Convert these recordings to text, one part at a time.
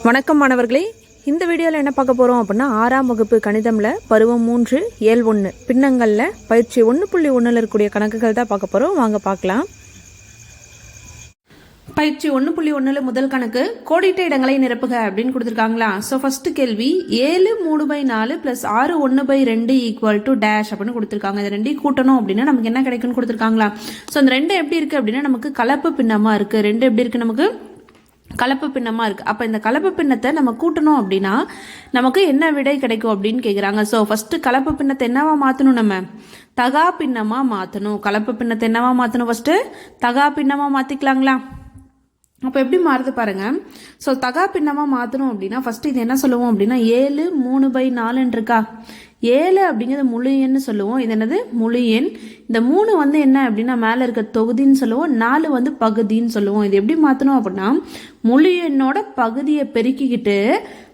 வணக்கம் மாணவர்களே, இந்த வீடியோவில் என்ன பார்க்க போகிறோம் அப்படின்னா 6ஆம் வகுப்பு கணிதமில் பருவம் 3 இயல் 1 பின்னங்களில் பயிற்சி 1.1 இருக்கக்கூடிய கணக்குகள் தான் பார்க்க போகிறோம். வாங்க பார்க்கலாம். பயிற்சி 1.1 முதல் கணக்கு கோடிட்ட இடங்களை நிரப்புக அப்படின்னு கொடுத்துருக்காங்களா. ஸோ ஃபர்ஸ்ட் கேள்வி 7 3/4 + 6 1/2 = டேஷ் அப்படின்னு கொடுத்துருக்காங்க. இது ரெண்டையும் கூட்டணும் அப்படின்னா நமக்கு என்ன கிடைக்குன்னு கொடுத்துருக்காங்களா. ஸோ அந்த ரெண்டு எப்படி இருக்குது அப்படின்னா நமக்கு கலப்பு பின்னமாக இருக்குது. ரெண்டு எப்படி இருக்குது, நமக்கு கலப்பு பின்னமாக இருக்குது. அப்போ இந்த கலப்பு பின்னத்தை நம்ம கூட்டணும் அப்படின்னா நமக்கு என்ன விடை கிடைக்கும் அப்படின்னு கேட்குறாங்க. ஸோ ஃபஸ்ட்டு கலப்பு பின்னத்தை என்னவா மாற்றணும், நம்ம தகா பின்னமாக மாற்றணும். கலப்பு பின்னத்தை என்னவா மாற்றணும், ஃபஸ்ட்டு தகா பின்னமாக மாற்றிக்கலாங்களா. அப்போ எப்படி மாறுது பாருங்க. ஸோ தகா பின்னமாக மாற்றணும் அப்படின்னா ஃபஸ்ட்டு இது என்ன சொல்லுவோம் அப்படின்னா 7 3/4 இருக்கா. 7 அப்படிங்கிறது முழு எண்ணு சொல்லுவோம். இது என்னது, முழு எண். இந்த 3 வந்து என்ன அப்படின்னா மேலே இருக்க தொகுதின்னு சொல்லுவோம். 4 வந்து பகுதின்னு சொல்லுவோம். இது எப்படி மாற்றணும் அப்படின்னா முழு எண்ணோட பகுதியை பெருக்கிக்கிட்டு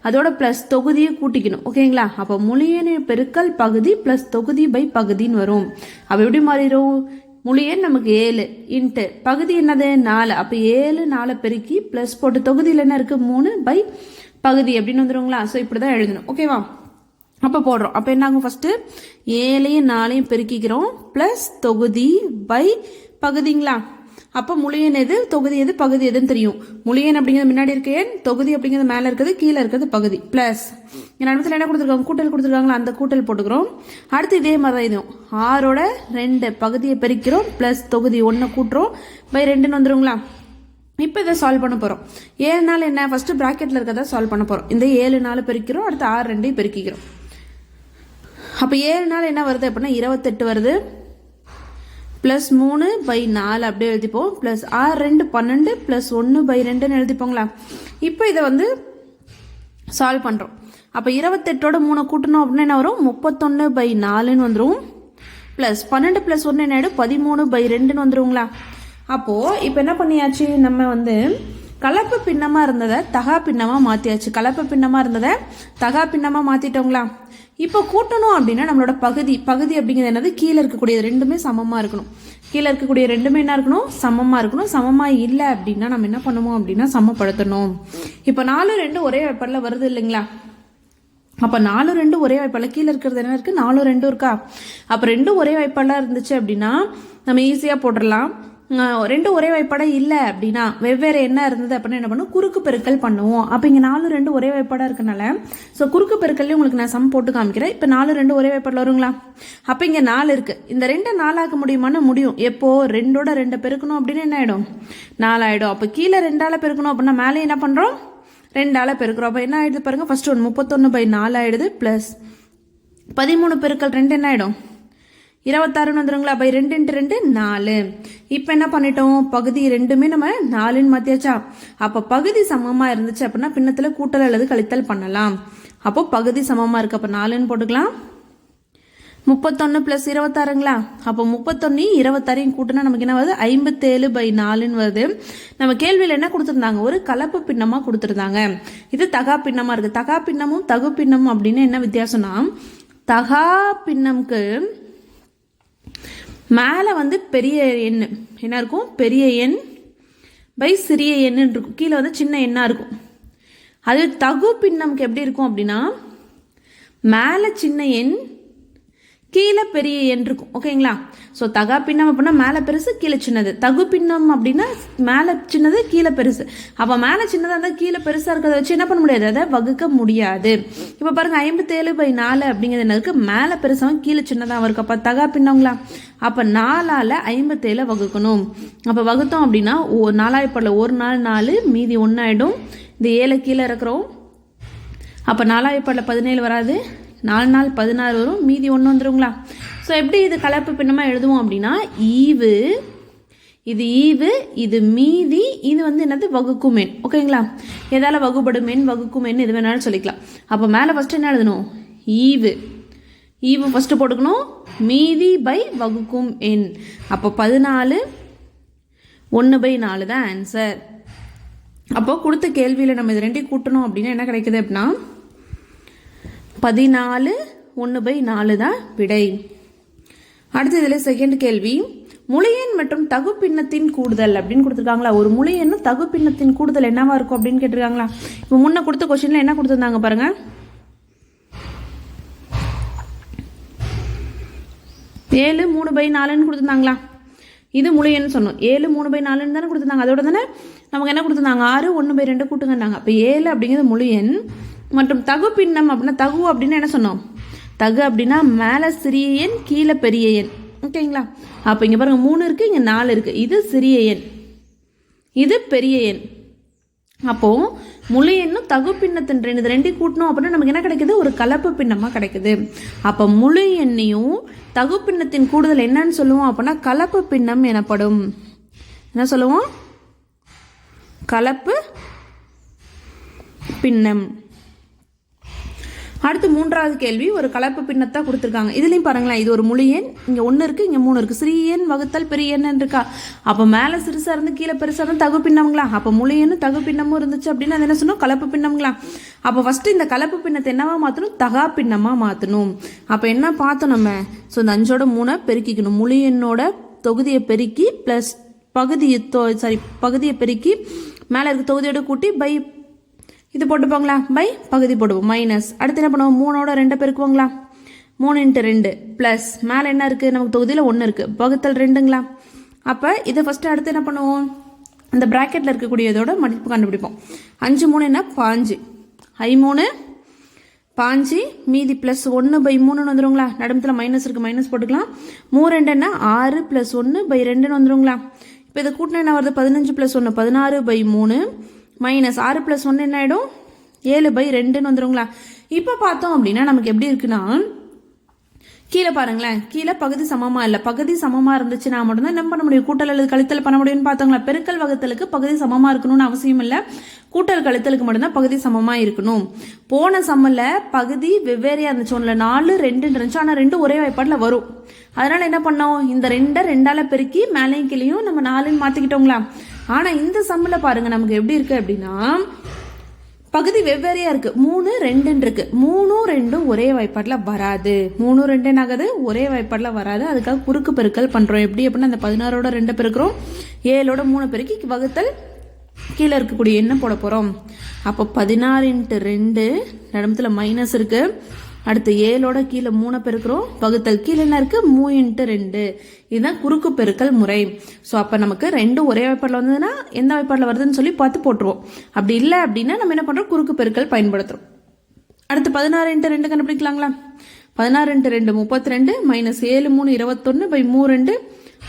அதோட ப்ளஸ் தொகுதியை கூட்டிக்கணும். ஓகேங்களா. அப்போ முழு எண் பெருக்கல் பகுதி ப்ளஸ் தொகுதி பை பகுதின்னு வரும். அப்போ எப்படி மாறிடும், முழு எண் நமக்கு 7 இன்ட்டு பகுதி என்னது 4. அப்போ 7 4 பெருக்கி ப்ளஸ் போட்டு தொகுதியில் என்ன இருக்குது 3 பை பகுதி அப்படின்னு வந்துடுங்களா. ஸோ இப்படி தான் எழுதணும். ஓகேவா. அப்போ போடுறோம். அப்போ என்ன ஆகும், ஃபஸ்ட்டு 7 4 பெருக்கிக்கிறோம் ப்ளஸ் தொகுதி பை பகுதிங்களா. அப்போ முழு எண் எது, தொகுதி எது, பகுதி எதுன்னு தெரியும். முழு எண் அப்படிங்கிறது முன்னாடி இருக்க எண், தொகுதி அப்படிங்கிறது மேலே இருக்கிறது, கீழே இருக்கிறது பகுதி. ப்ளஸ் இடத்துல என்ன கொடுத்துருக்காங்க, கூட்டல் கொடுத்துருக்காங்களா, அந்த கூட்டல் போட்டுக்கிறோம். அடுத்து இதே மாதிரி தான் இதுவும் 6 2 பகுதியை பெருக்கிறோம் ப்ளஸ் தொகுதி 1 கூட்டுறோம் பை 2ன்னு வந்துருங்களா. இப்போ இதை சால்வ் பண்ண போகிறோம். 7 4 என்ன, ஃபஸ்ட்டு ப்ராக்கெட்டில் இருக்கிறத சால்வ் பண்ண போகிறோம். இந்த 7 4 பெருக்கிறோம், அடுத்து 6 2 பெருக்கிக்கிறோம். அப்போ 7 4 என்ன வருது அப்படின்னா 28 வருது. ப்ளஸ் 3/4 அப்படியே எழுதிப்போம். Plus 6 2 12 plus 1/2ன்னு எழுதிப்போங்களா. இப்போ இதை வந்து சால்வ் பண்ணுறோம். அப்போ 28ஓட 3 கூட்டணும் அப்படின்னா என்ன வரும், 31/4ன்னு வந்துடும். ப்ளஸ் 12 + 1 என்ன ஆகிடும், 13/2ன்னு வந்துடுங்களா. அப்போது இப்போ என்ன பண்ணியாச்சு, நம்ம வந்து கலப்பு பின்னமாக இருந்ததை தகா பின்னமாக மாற்றியாச்சு. கலப்பு பின்னமாக இருந்ததை தகா பின்னமாக மாற்றிட்டோங்களா. இப்போ கூட்டணும் அப்படின்னா நம்மளோட பகுதி அப்படிங்கிறது என்னது, கீழே இருக்கக்கூடிய ரெண்டுமே சமமாக இருக்கணும். கீழே இருக்கக்கூடிய ரெண்டுமே என்ன இருக்கணும், சமமாக இருக்கணும். சமமாக இல்லை அப்படின்னா நம்ம என்ன பண்ணுவோம் அப்படின்னா சமப்படுத்தணும். இப்போ 4 2 ஒரே வாய்ப்பாடில் வருது இல்லைங்களா. அப்போ 4 2 ஒரே வாய்ப்பாடில் கீழே இருக்கிறது என்ன இருக்குது, 4 2 இருக்கா. அப்போ 2 ஒரே வாய்ப்பாடாக இருந்துச்சு அப்படின்னா நம்ம ஈஸியாக போட்டுடலாம். 2 ஒரே வாய்ப்பாடாக இல்லை அப்படின்னா வெவ்வேறு என்ன இருந்தது அப்படின்னா என்ன பண்ணுவோம், குறுக்கு பெருக்கல் பண்ணுவோம். அப்போ இங்கே 4 2 ஒரே வாய்ப்பாடாக இருக்கனால ஸோ குறுக்கு பெருக்கல்லையும் உங்களுக்கு நான் சம் போட்டு காமிக்கிறேன். இப்போ 4 2 ஒரே வாய்ப்பாடில் வருங்களா. அப்போ இங்கே 4 இருக்குது. இந்த 2 4 ஆக்க முடியுமான்னு முடியும். எப்போ 2ஓட 2 பெருக்கணும் அப்படின்னு என்ன ஆகிடும், 4 ஆகிடும். அப்போ கீழே 2ஆல் பெருக்கணும் அப்படின்னா மேலே என்ன பண்ணுறோம், 2ஆல் பெருக்கிறோம். அப்போ என்ன ஆகிடுது பாருங்கள், ஃபஸ்ட்டு 31/4 ஆகிடுது. ப்ளஸ் 13 பெருக்கல் 2 என்ன ஆகிடும், 26ன்னு வந்துடுங்களா. பை 2 × 2 4. இப்போ என்ன பண்ணிட்டோம், பகுதி ரெண்டுமே நம்ம 4ன்னு மாற்றியாச்சா. அப்போ பகுதி சமமாக இருந்துச்சு அப்படின்னா பின்னத்தில் கூட்டல் அல்லது கழித்தல் பண்ணலாம். அப்போ பகுதி சமமாக இருக்குது. அப்போ 4ன்னு போட்டுக்கலாம். 31 + 26ங்களா. அப்போ 31 26 கூட்டினா நமக்கு என்ன வருது, 57/4ன்னு வருது. நம்ம கேள்வியில் என்ன கொடுத்துருந்தாங்க, ஒரு கலப்பு பின்னமாக கொடுத்துருந்தாங்க. இது தகா பின்னமாக இருக்குது. தகா பின்னமும் தகு பின்னமும் அப்படின்னு என்ன வித்தியாசம்னா, தகா பின்னம்க்கு மேலே வந்து பெரிய எண் என்ன இருக்கும், பெரிய எண் பை சிறிய எண்ணுன்னு இருக்கும். கீழே வந்து சின்ன எண்ணாக இருக்கும். அது தகு பின்னம்க்கு எப்படி இருக்கும் அப்படின்னா மேலே சின்ன எண் கீழே பெரிய எண் இருக்கும். ஓகேங்களா. ஸோ தகா பின்னம் அப்படின்னா மேலே பெருசு கீழே சின்னது. தகு பின்னம் அப்படின்னா மேலே சின்னது கீழே பெருசு. அப்போ மேலே சின்னதாக இருந்தால் கீழே பெருசாக இருக்கிறத வச்சு என்ன பண்ண முடியாது, அதை வகுக்க முடியாது. இப்போ பாருங்கள் 57/4 அப்படிங்கிறது என்ன இருக்குது, மேலே பெருசாகவும் கீழே சின்னதாக இருக்குது. அப்போ தகா பின்னங்களா. அப்போ 4ஆல் 57 வகுக்கணும். அப்போ வகுத்தோம் அப்படின்னா 4 படல ஒரு நாள் 4 மீதி 1 ஆகிடும். இந்த 7 கீழே இருக்கிறோம். அப்போ 4 படல 17 வராது, 4 4 16 வரும், மீதி 1 வந்துருங்களா. ஸோ எப்படி இது கலப்பு பின்னமாக எழுதுவோம் அப்படின்னா ஈவு, இது ஈவு, இது மீதி, இது வந்து என்னது வகுக்கும் எண். ஓகேங்களா. எதால் வகுப்படும் எண், வகுக்கும் எண், எது வேணாலும் சொல்லிக்கலாம். அப்போ மேலே ஃபஸ்ட்டு என்ன எழுதணும், ஈவு ஃபஸ்ட்டு போட்டுக்கணும், மீதி பை வகுக்கும் எண். அப்போ 14 1/4 தான் ஆன்சர். அப்போ கொடுத்த கேள்வியில் நம்ம இது ரெண்டையும் கூட்டணும் அப்படின்னா என்ன கிடைக்குது அப்படின்னா 14 1/4 தான் விடை. அடுத்து இதில் செகண்ட் கேள்வி முழு எண் மற்றும் தகு பின்னத்தின் கூடுதல் அப்படின்னு கொடுத்துருக்காங்களா. ஒரு முழு எண்ணும் தகு பின்னத்தின் கூடுதல் என்னவா இருக்கும் அப்படின்னு கேட்டிருக்காங்களா. இப்போ முன்ன கொடுத்த கொஸ்டின்ல என்ன கொடுத்துருந்தாங்க பாருங்க. 7 3/4 கொடுத்துருந்தாங்களா. இது முழு எண் சொன்னோம். 7 3/4 தானே கொடுத்துருந்தாங்க. அதோட தானே நமக்கு என்ன கொடுத்துருந்தாங்க, 6 1/2 கூட்டுங்கன்னாங்க. அப்போ 7 அப்படிங்கிறது முழு எண் மற்றும் தகு பின்னம் அப்படின்னா, தகு அப்படின்னு என்ன சொன்னோம், தகு அப்படின்னா மேலே சிறிய எண் கீழே பெரிய எண். ஓகேங்களா. அப்போ இங்கே பாருங்கள் 3 இருக்குது, இங்கே 4 இருக்குது. இது சிறிய எண், இது பெரிய எண். அப்போது முழு எண்ணும் தகு பின்னத்தின் இது ரெண்டையும் கூட்டணும் அப்படின்னா நமக்கு என்ன கிடைக்குது, ஒரு கலப்பு பின்னமாக கிடைக்குது. அப்போ முழு எண்ணையும் தகு பின்னத்தின் கூடுதல் என்னன்னு சொல்லுவோம் அப்படின்னா கலப்பு பின்னம் எனப்படும். என்ன சொல்லுவோம், கலப்பு பின்னம். அடுத்து மூன்றாவது கேள்வி, ஒரு கலப்பு பின்னத்தை கொடுத்துருக்காங்க. இதுலேயும் பாருங்களேன், இது ஒரு முழு எண், இங்கே 1 இருக்குது, இங்கே 3 இருக்குது. சிறிய எண் வகுத்தல் பெரிய எண் இருக்கா. அப்போ மேலே சிறுசாக இருந்து கீழே பெருசாக இருந்து தகு பின்னங்களா. அப்போ முழு எண்ணு தகு பின்னமும் இருந்துச்சு அப்படின்னா அது என்ன சொன்னோம், கலப்பு பின்னங்களா. அப்போ ஃபஸ்ட்டு இந்த கலப்பு பின்னத்தை என்னவா மாற்றணும், தகா பின்னமாக மாற்றணும். அப்போ என்ன பார்த்தோம் நம்ம, ஸோ இந்த 5ஓட 3 பெருக்கிக்கணும். முழு எண்ணோட தொகுதியை பெருக்கி ப்ளஸ் பகுதியை பெருக்கி மேலே இருக்க தொகுதியோட கூட்டி பை இது போட்டுப்போங்களா, பை பகுதி போடுவோம் மைனஸ். அடுத்து என்ன பண்ணுவோம், 3ஓட 2 பெருக்குவோங்களா, 3 × 2 ப்ளஸ் மேலே என்ன இருக்குது, நமக்கு தொகுதியில் 1 இருக்குது, வகுத்தல் 2ங்களா. அப்போ இதை ஃபஸ்ட்டு அடுத்து என்ன பண்ணுவோம், அந்த ப்ராக்கெட்டில் இருக்கக்கூடியதோட மதிப்பு கண்டுபிடிப்போம். 5 3 என்ன 5, I 3 5, மீதி ப்ளஸ் 1/3 வந்துடுங்களா. நடுமத்தில் மைனஸ் இருக்குது, மைனஸ் போட்டுக்கலாம். 3 2 என்ன 6 + 1/2 வந்துடுங்களா. இப்போ இதை கூட்டினா என்ன வருது, 15 + 1 16/3 மைனஸ் 6 + 1 என்ன ஆகிடும், 7/2 வந்துடுங்களா. இப்போ பார்த்தோம் அப்படின்னா நமக்கு எப்படி இருக்குன்னா, கீழே பாருங்களேன், கீழே பகுதி சமமாக இல்லை. பகுதி சமமாக இருந்துச்சுன்னா மட்டும்தான் என்ன பண்ண முடியும், கூட்டல் அல்லது கழித்தல் பண்ண முடியும்னு பார்த்தோங்களா. பெருக்கல் வகுத்தலுக்கு பகுதி சமமாக இருக்கணும்னு அவசியம் இல்லை, கூட்டல் கழித்தலுக்கு மட்டும்தான் பகுதி சமமாக இருக்கணும். போன சம்மில் பகுதி வெவ்வேறையாக இருந்துச்சு, ஒன்றில் 4 2 இருந்துச்சு, ஆனால் 2 ஒரே வாய்ப்பாட்டில் வரும். அதனால் என்ன பண்ணோம், இந்த 2 2ஆல் பெருக்கி மேலேயும் கீழேயும் நம்ம 4ன்னு மாற்றிக்கிட்டோங்களா. ஆனால் இந்த சம்மில் பாருங்கள் நமக்கு எப்படி இருக்குது அப்படின்னா, பகுதி வெவ்வேறையாக இருக்குது. 3 2 இருக்குது, 3 2 ஒரே வாய்ப்பாட்டில் வராது. 3 2 ஆகுது, ஒரே வாய்ப்பாட்டில் வராது. அதுக்காக குறுக்கு பெருக்கல் பண்ணுறோம். எப்படி அப்படின்னா, அந்த 16ஓட 2 பெருக்கிறோம், 7ஓட 3 பெருக்கி வகுத்தல் கீழே இருக்கக்கூடிய எண்ணை போட போகிறோம். அப்போ 16 × 2 இடத்துல மைனஸ் இருக்குது. அடுத்து 7ஓட கீழே 3 பெருக்கிறோம், வகுத்தல் கீழே என்ன இருக்குது 3 × 2. இதுதான் குறுக்கு பெருக்கல் முறை. ஸோ அப்போ நமக்கு 2 ஒரே வாய்ப்பாட்டில் வந்ததுன்னா எந்த வாய்ப்பாட்டில் வருதுன்னு சொல்லி பார்த்து போட்டுருவோம். அப்படி இல்லை அப்படின்னா நம்ம என்ன பண்ணுறோம், குறுக்கு பெருக்கல் பயன்படுத்துகிறோம். அடுத்து 16 × 2 கண்டுபிடிக்கலாங்களா. 16 × 2 32 மைனஸ் 7 3 21/3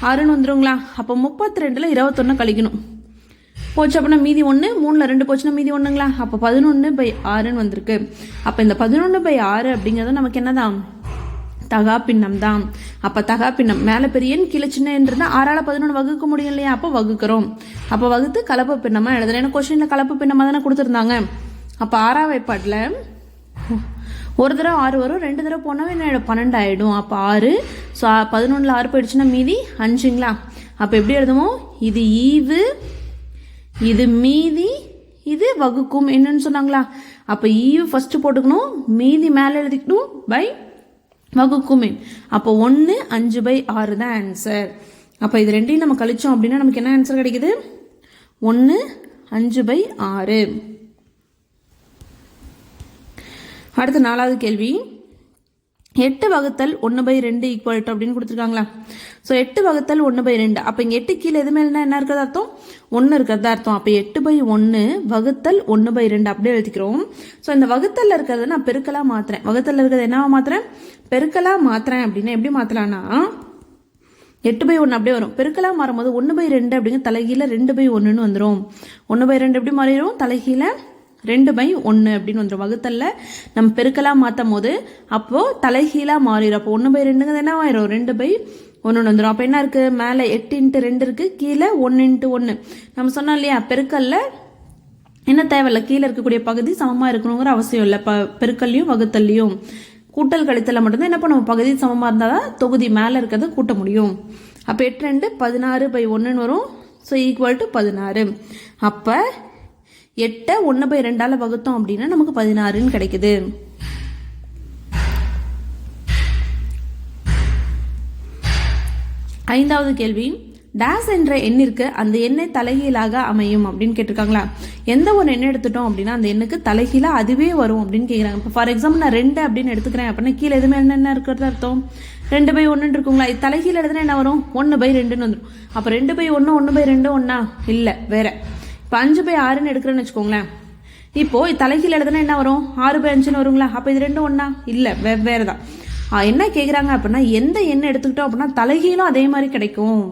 6ன்னு வந்துடுங்களா. அப்போ 32ல் 21 கழிக்கணும். போச்சு அப்படின்னா மீதி 1, 3ல் 2 போச்சுன்னா மீதி 1ங்களா. அப்போ 11/6ன்னு வந்திருக்கு. அப்போ இந்த 11/6 அப்படிங்கிறது நமக்கு என்னதான், தகா பின்னம் தான். அப்போ தகா பின்னம் மேலே பெரிய எண் கீழே சின்ன எண் இருந்தால் 6ஆல் 11 வகுக்க முடியும் இல்லையா. அப்போ வகுக்கிறோம். அப்போ வகுத்து கலப்பு பின்னமாக எழுதுறேன். ஏன்னா கொஸ்டினில் கலப்பு பின்னமாக தானே கொடுத்துருந்தாங்க. அப்போ 6ஆம் வாய்ப்பாட்டில் ஒரு தடவை 6 வரும், 2 தடவை போனாவே என்ன ஆகிடும் 12 ஆகிடும். அப்போ 6, ஸோ 11ல் 6 போயிடுச்சுன்னா மீதி 5ங்களா. அப்போ எப்படி எழுதுவோம், இது ஈவு, இது மீதி, இது வகுக்கும் என்னன்னு சொன்னாங்களா. அப்போ ஈவு ஃபஸ்ட்டு போட்டுக்கணும், மீதி மேலே எழுதிக்கணும், பை வகுக்குமே. அப்போ 1 5/6 தான் ஆன்சர். அப்போ இது ரெண்டையும் நம்ம கழிச்சோம் அப்படின்னா நமக்கு என்ன ஆன்சர் கிடைக்குது, 1 5/6. அடுத்து 4வது கேள்வி, 8 வகுத்தல் 1/2 ஈக்குவல் டு அப்படின்னு கொடுத்துருக்காங்களா. ஸோ 8 வகுத்தல் 1/2. அப்போ இங்கே 8 கீழே எதுவுமே என்ன இருக்கிறது அர்த்தம், 1 இருக்கிறதா அர்த்தம். அப்போ 8/1 வகுத்தல் 1/2 அப்படியே எழுதிக்கிறோம். ஸோ இந்த வகுத்தலில் இருக்கிறத நான் பெருக்கலாக மாற்றுறேன். வகுத்தலில் இருக்கிறது என்னவா மாற்றுறேன், பெருக்கலாக மாற்றுறேன். அப்படின்னா எப்படி மாற்றலான்னா, 8/1 அப்படியே வரும். பெருக்கலாக மாறும்போது 1/2 அப்படிங்கிற தலைகீழ 2/1ன்னு வந்துடும். 1/2 எப்படி மாறிடும், தலைகீழ 2/1 அப்படின்னு வந்துடும். வகுத்தலில் நம்ம பெருக்கலாக மாற்றும் போது அப்போது தலைகீழாக மாறிடும். அப்போ 1/2 என்ன ஆயிரும், 2/1 வந்துடும். அப்போ என்ன இருக்குது, மேலே 8 × 2 இருக்குது, கீழே 1 × 1. நம்ம சொன்னோம் இல்லையா, பெருக்கல்ல என்ன தேவையில்லை, கீழே இருக்கக்கூடிய பகுதி சமமாக இருக்கணுங்கிற அவசியம் இல்லை. பெருக்கல்லையும் வகுத்தல்லையும் கூட்டல் கழித்தல மட்டும்தான் என்ன பண்ணுவோம், பகுதி சமமாக இருந்தால் தான் தொகுதி மேலே இருக்கிறத கூட்ட முடியும். அப்போ 8 2 16/1 வரும். So equal to 16. அப்போ 8 1/2 வகுத்தோம் அப்படின்னா நமக்கு 16ன்னு கிடைக்குது. 5வது கேள்வி, டேஸ் என்ற எண்ணிற்கு அந்த எண்ணை தலைகீழாக அமையும் அப்படின்னு கேட்டிருக்காங்களா. எந்த ஒரு எண்ணை எடுத்துட்டோம் அப்படின்னா அந்த எண்ணுக்கு தலைகீழா அதுவே வரும் அப்படின்னு கேட்குறாங்க. இப்போ ஃபார் எக்ஸாம்பிள் நான் 2 அப்படின்னு எடுத்துக்கிறேன் அப்படின்னா கீழே எதுவுமே என்ன இருக்கிறது அர்த்தம் 2/1 இருக்குங்களா. இது தலைகீழ எழுதுனா என்ன வரும் 1/2ன்னு வந்துடும். அப்போ 2/1 1/2 ஒன்னா இல்லை வேற. இப்போ 5/6ன்னு எடுக்கிறேன்னு வச்சுக்கோங்களேன். இப்போ தலைகீழ எழுதுனா என்ன வரும் 6/5ன்னு வருங்களா. அப்போ இது 2 ஒன்னா இல்லை வேற தான். என்ன கேட்குறாங்க அப்படின்னா எந்த எண்ணெய் எடுத்துக்கிட்டோம் அப்படின்னா தலைகீழும் அதே மாதிரி கிடைக்கும்.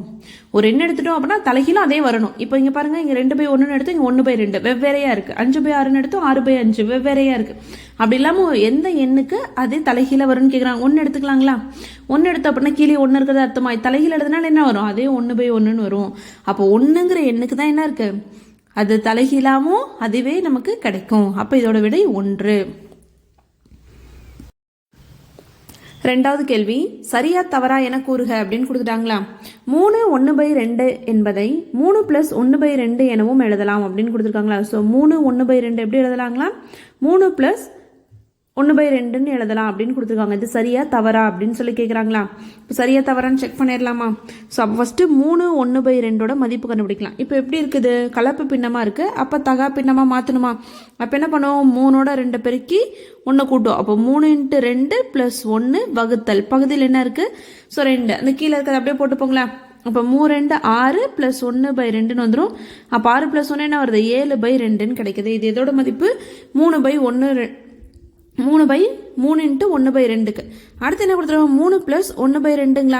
ஒரு எண்ணெய் எடுத்துட்டோம் அப்படின்னா தலைகீழும் அதே வரணும். இப்போ இங்கே பாருங்க இங்கே 2/1 எடுத்து இங்கே 1/2 வெவ்வேறையா இருக்கு. 5/6ன்னு எடுத்து 6/5 வெவ்வேறையா இருக்கு. அப்படி இல்லாமல் எந்த எண்ணுக்கு அதே தலைகீழ வரும்னு கேட்குறாங்க. 1 எடுத்துக்கலாங்களா. 1 எடுத்தோம் அப்படின்னா கீழே 1 இருக்கிறது அர்த்தமா தலைகீழ எழுதுனால என்ன வரும் அதே 1/1ன்னு வரும். அப்போ 1ங்கிற எண்ணுக்கு தான் என்ன இருக்கு அது தலைகீழாவும் அதுவே நமக்கு கிடைக்கும். அப்போ இதோட விடை 1. 2வது கேள்வி, சரியா தவறா என கூறுக அப்படின்னு கொடுத்துட்டாங்களா. 3 1/2 என்பதை 3 + 1/2 எனவும் எழுதலாம் அப்படின்னு கொடுத்துருக்காங்களா. ஸோ 3 1/2 எப்படி எழுதலாங்களா 3 + 1/2ன்னு எழுதலாம் அப்படின்னு கொடுத்துருக்காங்க. இது சரியா தவறா அப்படின்னு சொல்லி கேட்குறாங்களா. இப்போ சரியா தவறான்னு செக் பண்ணிடலாமா. ஸோ அப்போ ஃபஸ்ட்டு 3 1/2ஓட மதிப்பு கண்டுபிடிக்கலாம். இப்போ எப்படி இருக்குது கலப்பு பின்னமாக இருக்குது. அப்போ தகா பின்னமாக மாற்றணுமா. அப்போ என்ன பண்ணுவோம் 3ஓட 2 பெருக்கி 1 கூட்டும். அப்போ 3 × 2 + 1 வகுத்தல் பகுதியில் என்ன இருக்குது ஸோ 2 அந்த கீழே இருக்கிறது அப்படியே போட்டு போங்களா. அப்போ 3 × 6 + 1/2ன்னு வந்துடும். அப்போ 6 + 1 என்ன வருது 7/2ன்னு கிடைக்குது. இது எதோட மதிப்பு 3/1 3/3 × 1/2க்கு. அடுத்து என்ன கொடுத்துருவோம் 3 + 1/2ங்களா.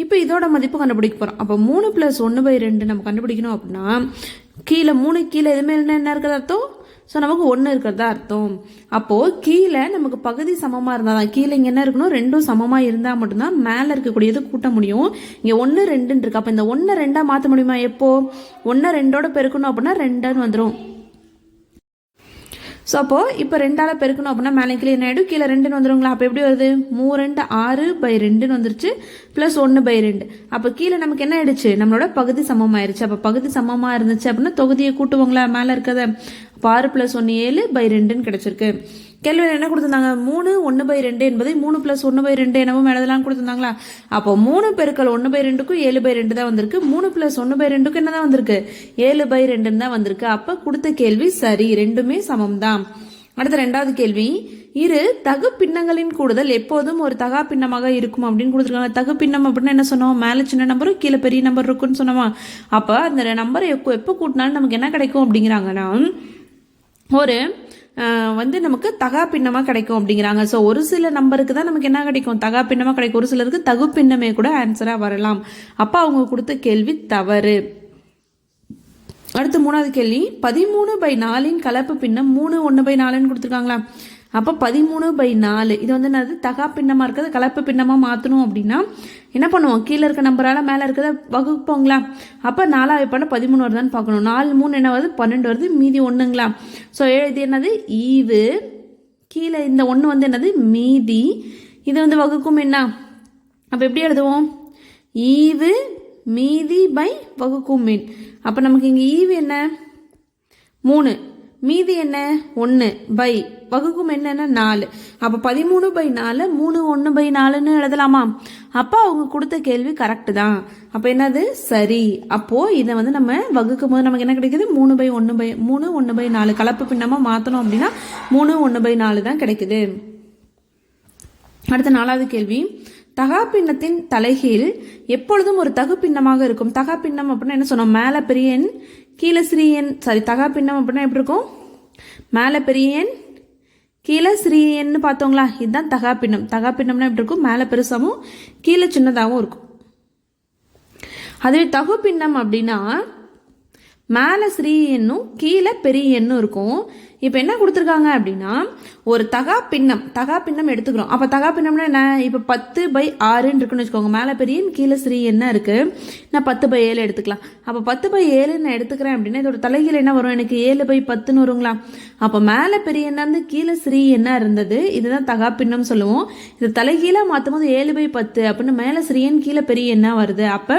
இப்போ இதோட மதிப்பு கண்டுபிடிக்க போகிறோம். அப்போ 3 + 1/2 நம்ம கண்டுபிடிக்கணும் அப்படின்னா கீழே 3 கீழே எதுவுமே என்ன இருக்கிறது அர்த்தம் ஸோ நமக்கு 1 இருக்கிறதா அர்த்தம். அப்போது கீழே நமக்கு பகுதி சமமாக இருந்தால் தான் கீழே இங்கே என்ன இருக்கணும் 2ம் சமமாக இருந்தால் மட்டும்தான் மேலே இருக்கக்கூடியது கூட்ட முடியும். இங்கே 1 2ன்னு இருக்கு. அப்போ இந்த 1 2ஆ மாற்ற முடியுமா. எப்போ 1 2ஓட பெருக்கணும் அப்படின்னா 2ன்னு வந்துடும். ஸோ அப்போது இப்போ 2ஆல் பெருக்கணும் அப்படின்னா மேலே கீழே என்ன ஆகிடும் கீழே 2ன்னு வந்துடுங்களா. அப்போ எப்படி வருது 3 2 6/2ன்னு வந்துருச்சு + 1/2. அப்போ கீழே நமக்கு என்ன ஆயிடுச்சு நம்மளோட பகுதி சமமாயிருச்சு. அப்போ பகுதி சமமாக இருந்துச்சு அப்படின்னா தொகுதியை கூட்டுவோங்களா மேலே இருக்கிறத. அப்போ 6 + 1 7/2ன்னு கிடைச்சிருக்கு. கேள்வியில் என்ன கொடுத்துருந்தாங்க 3 1/2 என்பதை 3 + 1/2 எனவும் எழுதலாம் கொடுத்துருந்தாங்களா. அப்போ 3 × 1/2க்கும் 7/2 தான் வந்திருக்கு. 3 + 1/2க்கும் என்ன தான் வந்திருக்கு 7/2 தான் வந்திருக்கு. அப்போ கொடுத்த கேள்வி சரி, ரெண்டுமே சமம் தான். அடுத்த 2வது கேள்வி, இரு தகு பின்னங்களின் கூடுதல் எப்போதும் ஒரு தகா பின்னமாக இருக்கும் அப்படின்னு கொடுத்துருக்காங்க. தகு பின்னம் அப்படின்னா என்ன சொன்னோம் மேலே சின்ன நம்பரும் கீழே பெரிய நம்பர் இருக்குன்னு சொன்னோமா. அப்போ அந்த நம்பரை எப்போ கூட்டினாலும் நமக்கு என்ன கிடைக்கும் அப்படிங்கிறாங்கன்னா ஒரு நமக்கு தகா பின்னமாக கிடைக்கும் அப்படிங்கிறாங்க. ஸோ ஒரு சில நம்பருக்கு தான் நமக்கு என்ன கிடைக்கும் தகா பின்னமாக கிடைக்கும். ஒரு சிலருக்கு தகு பின்னமே கூட ஆன்சராக வரலாம். அப்போ அவங்க கொடுத்த கேள்வி தவறு. அடுத்து 3வது கேள்வி, 13/4 கலப்பு பின்னம் 3 1/4ன்னு கொடுத்துருக்காங்களா. அப்போ 13/4 இது என்னது தகா பின்னமாக இருக்கிறது கலப்பு பின்னமாக மாற்றணும் அப்படின்னா என்ன பண்ணுவோம் கீழே இருக்க நம்பரால் மேலே இருக்கிறத வகுப்போங்களா. அப்போ 4 வைப்பான 13 வருதான்னு பார்க்கணும். 4 3 என்ன வருது 12 வருது, மீதி 1ங்களா. ஸோ இது என்னது ஈவு, கீழே இந்த 1 என்னது மீதி, இது வகுக்கும் என்ன. அப்போ எப்படி எழுதுவோம் ஈவு மீதி / வகுக்கும் மீன். அப்போ நமக்கு இங்கே ஈவு என்ன 3, மீதி என்ன 1 / வகுக்கும் என்னன்னா 4. அப்போ 13/4 3 1/4ன்னு எழுதலாமா. அப்போ அவங்க கொடுத்த கேள்வி கரெக்டு தான். அப்போ என்னது சரி. அப்போது இதை நம்ம வகுக்கும் போது நமக்கு என்ன கிடைக்குது 3 1/4 கலப்பு பின்னமாக மாற்றணும் அப்படின்னா 3 1/4 தான் கிடைக்குது. அடுத்த 4வது கேள்வி, தகா பின்னத்தின் தலைகீழ் எப்பொழுதும் ஒரு தகு பின்னமாக இருக்கும். தகா பின்னம் அப்படின்னா என்ன சொன்னோம் மேலே பெரிய எண் கீழே சிறிய எண். சரி தகா பின்னம் அப்படின்னா எப்படி இருக்கும் மேலே பெரிய எண் கீழே சிறிய எண்ணு பார்த்தோங்களா. இதுதான் தகா பின்னம். தகா பின்னம்னா எப்படி இருக்கும் மேலே பெருசாகவும் கீழே சின்னதாகவும் இருக்கும். அதுவே தகு பின்னம் அப்படின்னா மேலே சிறிய எண்ணும் கீழே பெரிய எண்ணும் இருக்கும். இப்போ என்ன கொடுத்துருக்காங்க அப்படின்னா ஒரு தகா பின்னம் எடுத்துக்கிறோம். அப்போ தகா பின்னம்னா என்ன இப்போ 10/6ன்னு இருக்குன்னு வச்சுக்கோங்க. மேலே பெரிய எண் கீழே சிறிய எண்ணா இருக்குது. நான் 10/7 எடுத்துக்கலாம். அப்போ 10/7 நான் எடுத்துக்கிறேன் அப்படின்னா இதோட தலைகீழ என்ன வரும் எனக்கு 7/10ன்னு வருங்களா. அப்போ மேலே பெரிய எண்ணா இருந்து கீழே சிறிய எண்ணா இருந்தது. இதுதான் தகா பின்னம் சொல்லுவோம். இது தலைகீழாக மாற்றும் போது 7/10 அப்படின்னு மேலே சிறிய எண் கீழே பெரிய எண்ணா வருது. அப்போ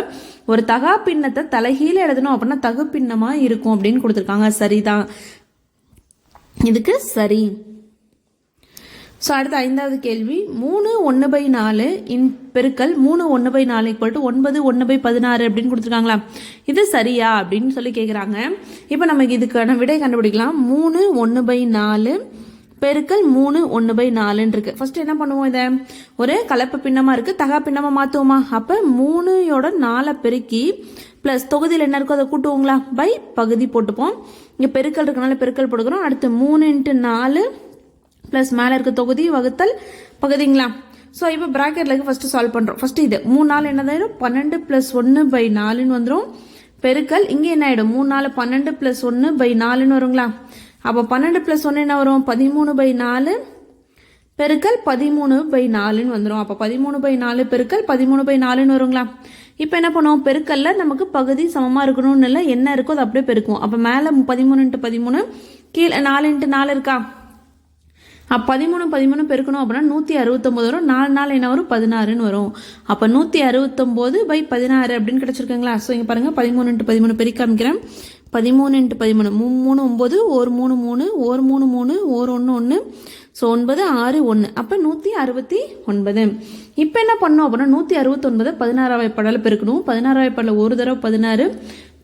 ஒரு தகா பின்னத்தை தலைகீழ எழுதணும் அப்படின்னா தகு பின்னமாக இருக்கும் அப்படின்னு கொடுத்துருக்காங்க. சரிதான், இதுக்கு சரி. ஸோ அடுத்த 5வது கேள்வி 3 1/4 இன் பெருக்கல் 3 1/4 ஈக்குவல் டு 9 1/16 அப்படின்னு கொடுத்துருக்காங்களா, இது சரியா அப்படின்னு சொல்லி கேட்குறாங்க. இப்போ நமக்கு இதுக்கான விடை கண்டுபிடிக்கலாம். 3 1/4 பெருக்கல் 3 1/4 இருக்கு. ஃபர்ஸ்ட் என்ன பண்ணுவோம், இதை ஒரு கலப்பு பின்னமா இருக்கு, தகா பின்னமா மாற்றுவோமா. அப்போ 3யோட 4 பெருக்கி ப்ளஸ் தொகுதியில் என்ன இருக்கோ அதை கூட்டுவோங்களா, பை பகுதி போட்டுப்போம். இங்கே பெருக்கல் இருக்கனால பெருக்கல் போட்டுக்கிறோம். அடுத்து 3 × 4 ப்ளஸ் மேலே இருக்க தொகுதி வகுத்தல் பகுதிங்களா. ஸோ இப்போ ப்ராக்கெட்டில் ஃபஸ்ட்டு சால்வ் பண்ணுறோம். ஃபஸ்ட்டு இது 3 4 என்னதாயிரும் 12 + 1/4 வந்துடும். பெருக்கல் இங்கே என்ன ஆகிடும் 3 4 12 + 1/4 வருங்களா. அப்போ 12 + 1 என்ன வரும் 13/4 பெருக்கல் 13/4 வந்துடும். அப்போ 13/4 பெருக்கல் 13/4 வருங்களா. இப்போ என்ன பண்ணுவோம், பெருக்கல்ல நமக்கு பகுதி சமமாக இருக்கணும்னு இல்லை, என்ன இருக்கோ அது அப்படியே பெருக்கும். அப்போ மேலே 13 × 13 கீழே 4 × 4 இருக்கா. அப்போ 13 பெருக்கணும் அப்படின்னா 169 வரும். 4 4 என்ன வரும் 16ன்னு வரும். அப்போ 169/16 அப்படின்னு கிடச்சிருக்குங்களா. ஸோ இங்கே பாருங்கள் 13 × 13 பெருக்கி காமிக்கிறேன். 13 × 13 3 9 1 3 3 1 3 3 1 1 1. ஸோ 9 6 1 அப்போ 169. இப்போ என்ன பண்ணோம் அப்படின்னா 169 16 வாய்ப்பாடால் பெருக்கணும். 16 வாய்ப்பாடில் ஒரு தடவை 16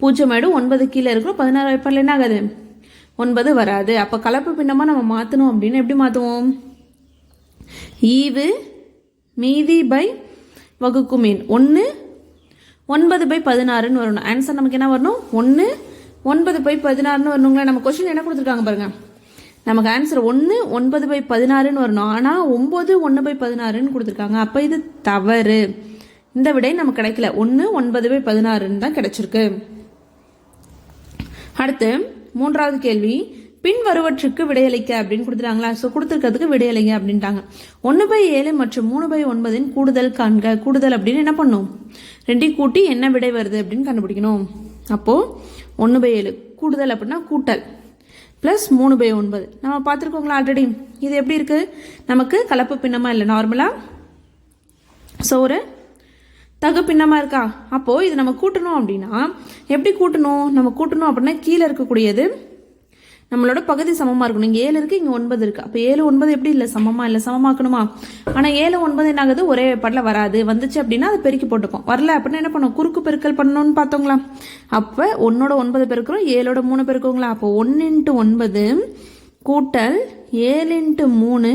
0 ஆகிடும். 9 கீழே இருக்கணும். 16 வாய்ப்பாடில் என்ன ஆகாது 9 வராது. அப்போ கலப்பு பின்னமாக நம்ம மாற்றணும் அப்படின்னு எப்படி மாற்றுவோம், ஈவு மீதி பை வகுக்கும் மீன் 1 9/16 வரணும். ஆன்சர் நமக்கு என்ன வரணும் 1 9/16 வரணுங்களா. நம்ம கொஸ்டின் என்ன கொடுத்துருக்காங்க பாருங்க, நமக்கு ஆன்சர் 1 9/16 வரணும். ஆனால் 9 1/16 கொடுத்துருக்காங்க. அப்போ இது தவறு. இந்த விடை நமக்கு கிடைக்கல. 1 9/16 தான் கிடைச்சிருக்கு. அடுத்து 3வது கேள்வி பின் வருவற்றுக்கு விடையளிக்க அப்படின்னு கொடுத்துட்டாங்களா. ஸோ கொடுத்துருக்கிறதுக்கு விடையளிங்க அப்படின்ட்டாங்க. 1/7 மற்றும் 3/9 கூடுதல் காண்க. கூடுதல் அப்படின்னு என்ன பண்ணும், 2 கூட்டி என்ன விடை வருது அப்படின்னு கண்டுபிடிக்கணும். அப்போது 1/7 கூடுதல் அப்படின்னா கூட்டல் ப்ளஸ் 3/9 நம்ம பார்த்துருக்கோங்களா ஆல்ரெடி. இது எப்படி இருக்குது, நமக்கு கலப்பு பின்னமாக இல்லை, நார்மலாக. ஸோ ஒரு தகு பின்னமாக இருக்கா. அப்போது இது நம்ம கூட்டணும் அப்படின்னா எப்படி கூட்டணும், நம்ம கூட்டணும் அப்படின்னா கீழே இருக்கக்கூடியது நம்மளோட பகுதி சமமாக இருக்கணும். இங்கே 7 இருக்குது, இங்கே 9 இருக்குது. அப்போ 7 9 எப்படி இல்லை சமமாக இல்லை, சமமாக்கணுமா. ஆனால் 7 9 என்ன ஆகுது ஒரே பாட்டில் வராது. வந்துச்சு அப்படின்னா அதை பெருக்கி போட்டுப்போம். வரல அப்படின்னா என்ன பண்ணுவோம், குறுக்கு பெருக்கல் பண்ணணும்னு பார்த்தோங்களா. அப்போ 1 × 9 பெருக்கிறோம், 7 × 3 பெருக்குங்களா. அப்போ 1 × 9 கூட்டல் 7 × 3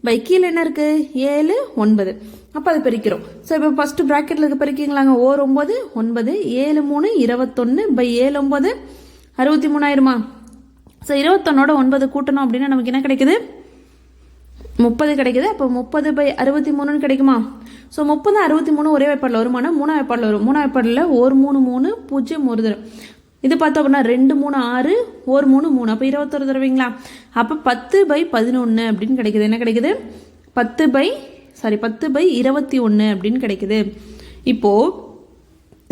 பை கீழே என்ன இருக்குது 7 9. அப்போ அதை பெருக்கிறோம். ஸோ இப்போ ஃபஸ்ட்டு ப்ராக்கெட்டில் இருக்க பெருக்கிங்களாங்க. 9 9 7 3 21 பை 7 9 63 ஆயிருமா. ஸோ 21ஓட 9 கூட்டணும் அப்படின்னா நமக்கு என்ன கிடைக்குது 30 கிடைக்குது. அப்போ 30/63 கிடைக்குமா. ஸோ 30 63 ஒரே வாய்ப்பாடில் வருமானா 3 வாய்ப்பாடில் வரும். 3 வாய்ப்பாடில் 1 3 3 0 1 தடவை. இது பார்த்தோம் அப்படின்னா 2 3 6 1 3 3 அப்போ 21 தடவைங்களா. அப்போ 10/11 அப்படின்னு கிடைக்குது. என்ன கிடைக்குது 10/21 அப்படின்னு கிடைக்குது. இப்போது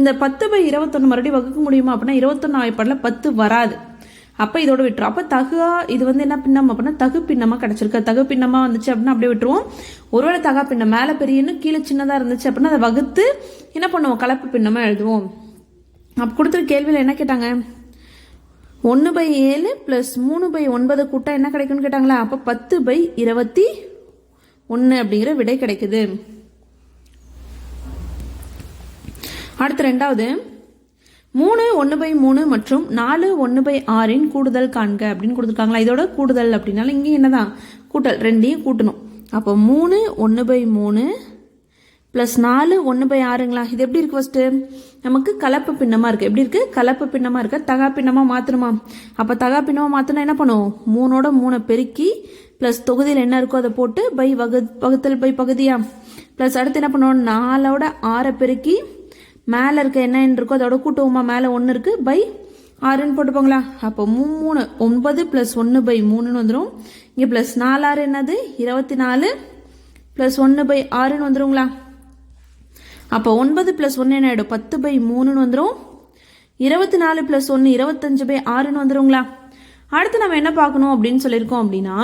இந்த 10/21 மறுபடியும் வகுக்க முடியுமா அப்படின்னா 21 வாய்ப்பாடில் 10 வராது. அப்போ இதோட விட்டுரும். அப்போ தகா இது வந்து என்ன பின்னம் அப்படின்னா தகு பின்னமாக கிடச்சிருக்கு. தகு பின்னமாக வந்துச்சு அப்படின்னா அப்படியே விட்டுருவோம். ஒருவேளை தகா பின்னம் மேலே பெரியன்னு கீழே சின்னதாக இருந்துச்சு அப்படின்னா அதை வகுத்து என்ன பண்ணுவோம் கலப்பு பின்னமாக எழுதுவோம். அப்போ கொடுத்துருக்க கேள்வியில் என்ன கேட்டாங்க, 1/7 ப்ளஸ் 3/9 கூட்டா என்ன கிடைக்கும்னு கேட்டாங்களா. அப்போ 10/21 அப்படிங்கிற விடை கிடைக்குது. அடுத்து 2வது 3 1/3 மற்றும் 4 1/6 கூடுதல் காண்க அப்படின்னு கொடுத்துருக்காங்களா. இதோட கூடுதல் அப்படின்னால இங்கே என்னதான் கூட்டல், ரெண்டையும் கூட்டணும். அப்போ 3 1/3 ப்ளஸ் 4 1/6ங்களா. இது எப்படி இருக்குது ஃபஸ்ட்டு நமக்கு கலப்பு பின்னமாக இருக்குது. எப்படி இருக்குது கலப்பு பின்னமாக இருக்க தகா பின்னமாக மாற்றணுமா. அப்போ தகா பின்னமாக மாற்றினா என்ன பண்ணுவோம் 3ஓட 3 பெருக்கி ப்ளஸ் தொகுதியில் என்ன இருக்கோ அதை போட்டு பை வகுத்தல் பை பகுதியா ப்ளஸ் அடுத்து என்ன பண்ணுவோம் 4ஓட 6 பெருக்கி மேலே இருக்க என்ன இருக்கோ அதோட கூட்டுவோமா. மேலே 1 இருக்குது பை 6ன்னு போட்டுப்போங்களா. அப்போ 3 9 ப்ளஸ் 1/3 வந்துடும். இங்கே ப்ளஸ் 4 6 என்னது 24 ப்ளஸ் 1/6 வந்துடுங்களா. அப்போ 9 + 1 என்ன ஆகிடும் 10/3 வந்துடும். 24 + 1 25/6 வந்துடுங்களா. அடுத்து நம்ம என்ன பார்க்கணும் அப்படின்னு சொல்லியிருக்கோம் அப்படின்னா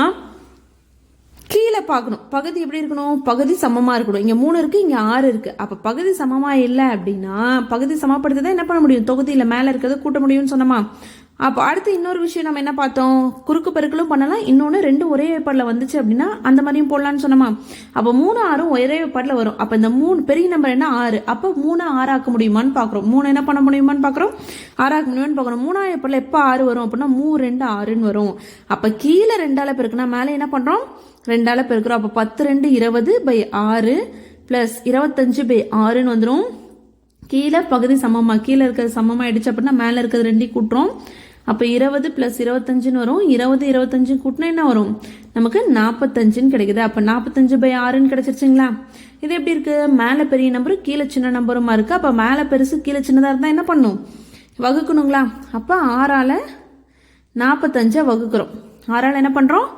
கீழே பார்க்கணும் பகுதி எப்படி இருக்கணும், பகுதி சமமாக இருக்கணும். இங்கே 3 இருக்குது, இங்கே 6 இருக்குது. அப்போ பகுதி சமமாக இல்லை அப்படின்னா பகுதி சமப்படுத்தி தான் என்ன பண்ண முடியும் தொகுதியில் மேலே இருக்கிறத கூட்ட முடியும்னு சொன்னோமா. அப்போ அடுத்து இன்னொரு விஷயம் நம்ம என்ன பார்த்தோம், குறுக்கு பெருக்கலும் பண்ணலாம், இன்னொன்று ரெண்டும் ஒரே வேப்பாடில் வந்துச்சு அப்படின்னா அந்த மாதிரியும் போடலான்னு சொன்னோமா. அப்போ 3 6 ஒரே வேப்பாடில் வரும். அப்போ இந்த 3 பெரிய நம்பர் என்ன 6, அப்போ 3 6 ஆக்க முடியுமான்னு பார்க்குறோம். 3 என்ன பண்ண முடியுமான்னு பார்க்குறோம், 6 ஆக்க முடியுமான்னு பார்க்குறோம். 3ஆவது வேப்பாடில் எப்போ 6 வரும் அப்படின்னா 3 2 6ன்னு வரும். அப்போ கீழே 2ஆல் பெருக்குனா மேலே என்ன பண்ணுறோம் 2ஆல் பெருக்குறோம். அப்போ 10 2 20/6 ப்ளஸ் 25/6ன்னு வந்துடும். கீழே பகுதி சமமாக கீழே இருக்கிறது சமமாக ஆயிடுச்சு அப்படின்னா மேலே இருக்கிறது 2 கூட்டுறோம். அப்போ 20 + 25ன்னு வரும். 20 25 கூட்டினா என்ன வரும் நமக்கு 45ன்னு கிடைக்குது. அப்போ 45/6ன்னு கிடைச்சிருச்சுங்களா. இது எப்படி இருக்கு, மேலே பெரிய நம்பரும் கீழே சின்ன நம்பருமா இருக்கு. அப்போ மேலே பெருசு கீழே சின்னதாக இருந்தால் என்ன பண்ணும் வகுக்கணுங்களா. அப்போ 6ஆல் 45 வகுக்கிறோம். 6ஆல் என்ன பண்ணுறோம்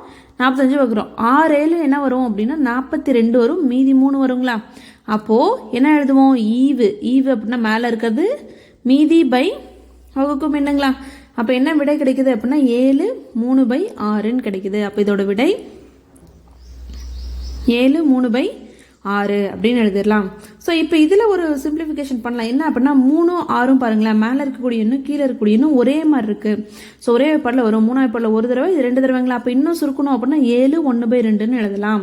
45 வகுக்கிறோம். 6 7 என்ன வரும் அப்படின்னா 42 வரும். மீதி 3 வருங்களா. அப்போது என்ன எழுதுவோம், ஈவு அப்படின்னா மேலே இருக்கிறது மீதி பை வகுக்கும் என்னங்களா. அப்போ என்ன விடை கிடைக்குது அப்படின்னா 7 3/6ன்னு கிடைக்குது. அப்போ இதோட விடை 7 3/6 அப்படின்னு எழுதிடலாம். ஸோ இப்போ இதில் ஒரு சிம்பிளிஃபிகேஷன் பண்ணலாம். என்ன அப்படின்னா 3 6 பாருங்களேன், மேலே இருக்கக்கூடிய இன்னும் கீழே இருக்கக்கூடிய இன்னும் ஒரே மாதிரி இருக்குது. ஸோ ஒரே வேப்பாடில் வரும். 3ஆவது வேப்பாடில் ஒரு தடவை, இது 2 தடவைங்களா. அப்போ இன்னும் சுருக்கணும் அப்படின்னா 7 1/2ன்னு எழுதலாம்.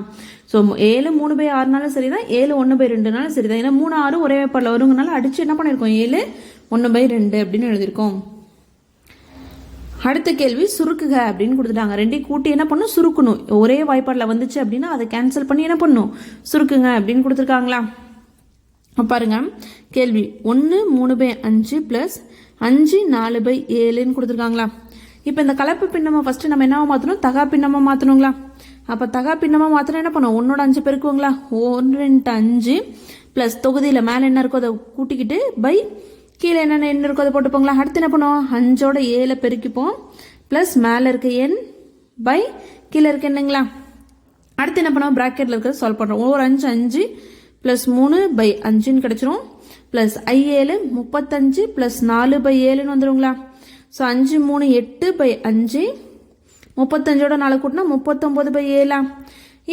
ஸோ 7 3/6னாலும் சரி தான், 7 1/2னாலும் சரி தான். ஏன்னா 3 6 ஒரே வேப்பாடில் வருங்கனால அடிச்சு என்ன பண்ணியிருக்கோம் 7 1/2 அப்படின்னு எழுதியிருக்கோம். அடுத்த கேள்வி சுருக்குக அப்படின்னு கொடுத்துட்டாங்க. ரெண்டையும் கூட்டி என்ன பண்ணும் சுருக்கணும். ஒரே வாய்ப்பாடில் வந்துச்சு அப்படின்னா அதை கேன்சல் பண்ணி என்ன பண்ணும் சுருக்குங்க அப்படின்னு கொடுத்துருக்காங்களா. பாருங்க கேள்வி 1 3/5 ப்ளஸ் 5 4/7ன்னு கொடுத்துருக்காங்களா. இப்போ இந்த கலப்பு பின்னமாக ஃபர்ஸ்ட் நம்ம என்னவா மாற்றணும், தகா பின்னமாக மாற்றணுங்களா. அப்போ தகா பின்னமாக மாற்றினா என்ன பண்ணும் 1ஓட 5 பெருக்குவோங்களா. 1 × 5 ப்ளஸ் தொகுதியில் மேலே என்ன இருக்கோ அதை கூட்டிக்கிட்டு பை கீழே என்னென்ன எண் இருக்கோ அதை போட்டுப்போங்களா. அடுத்து என்ன பண்ணுவோம் 5ஓட 7 பெருக்கிப்போம் ப்ளஸ் மேலே இருக்க எண் பை கீழே இருக்க என்னங்களா. அடுத்து என்ன பண்ணுவோம் ப்ராக்கெட்டில் இருக்கிறத சால்வ் பண்ணுறோம். ஒரு 5 5 ப்ளஸ் 3/5ன்னு கிடச்சிரும். ப்ளஸ் 7 35 ப்ளஸ் 4/7ன்னு வந்துடுங்களா. ஸோ 5 3 8/5 35ஓட 4 கூட்டினா 39/7.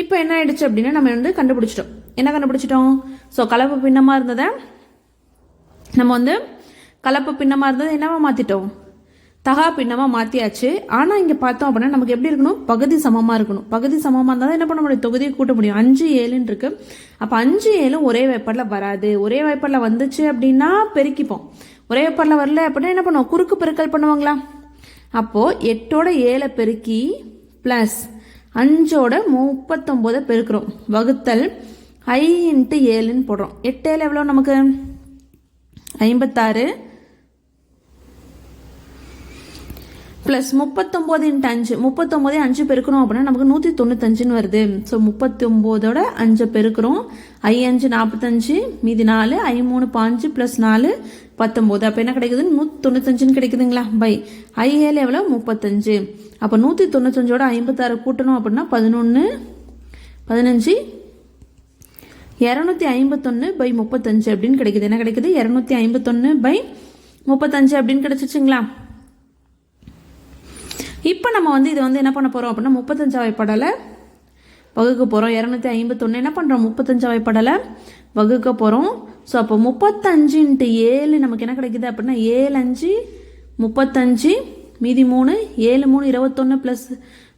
இப்போ என்ன ஆயிடுச்சு அப்படின்னா நம்ம வந்து கண்டுபிடிச்சிட்டோம். என்ன கண்டுபிடிச்சிட்டோம், ஸோ கலப்பு பின்னமாக இருந்ததை நம்ம வந்து கலப்பு பின்னமாக இருந்தது என்னவா மாற்றிட்டோம் தகா பின்னமாக மாற்றியாச்சு. ஆனால் இங்கே பார்த்தோம் அப்படின்னா நமக்கு எப்படி இருக்கணும் பகுதி சமமாக இருக்கணும். பகுதி சமமாக இருந்தால் தான் என்ன பண்ண முடியும் தொகுதியை கூட்ட முடியும். 5 7ன்னு இருக்கு. அப்போ 5 7 ஒரே வேப்பாடில் வராது. ஒரே வேப்பாடில் வந்துச்சு அப்படின்னா பெருக்கிப்போம். ஒரே வேப்பாடில் வரல அப்படின்னா என்ன பண்ணுவோம் குறுக்கு பெருக்கல் பண்ணுவாங்களா. அப்போது 8ஓட 7 பெருக்கி ப்ளஸ் 5ஓட 39 பெருக்கிறோம் வகுத்தல் I × 7ன்னு போடுறோம். 8 7 எவ்வளோ நமக்கு 56 ப்ளஸ் 39 × 5 39 5 பெருக்கணும் அப்படின்னா நமக்கு 195ன்னு வருது. ஸோ 39ஓட 5 பெருக்கிறோம். I 5 45 மீதி 4 I 3 5 ப்ளஸ் 4 19. அப்போ என்ன கிடைக்குது 195ன்னு கிடைக்குதுங்களா. பை I 7 எவ்வளோ 35. அப்போ 195ஓட 56 கூட்டணும் அப்படின்னா 11 15 251/35 அப்படின்னு கிடைக்குது. என்ன கிடைக்குது 251/35 அப்படின்னு கிடைச்சிச்சுங்களா. இப்போ நம்ம வந்து இதை வந்து என்ன பண்ண போகிறோம் அப்படின்னா 35 வாய்ப்பாடால் வகுக்க போகிறோம். 251 என்ன பண்ணுறோம் 35 வாய்ப்பாடால் வகுக்க போகிறோம். ஸோ அப்போ 35 × 7 நமக்கு என்ன கிடைக்குது அப்படின்னா 7 5 35 மீதி 3 7 3 21 ப்ளஸ்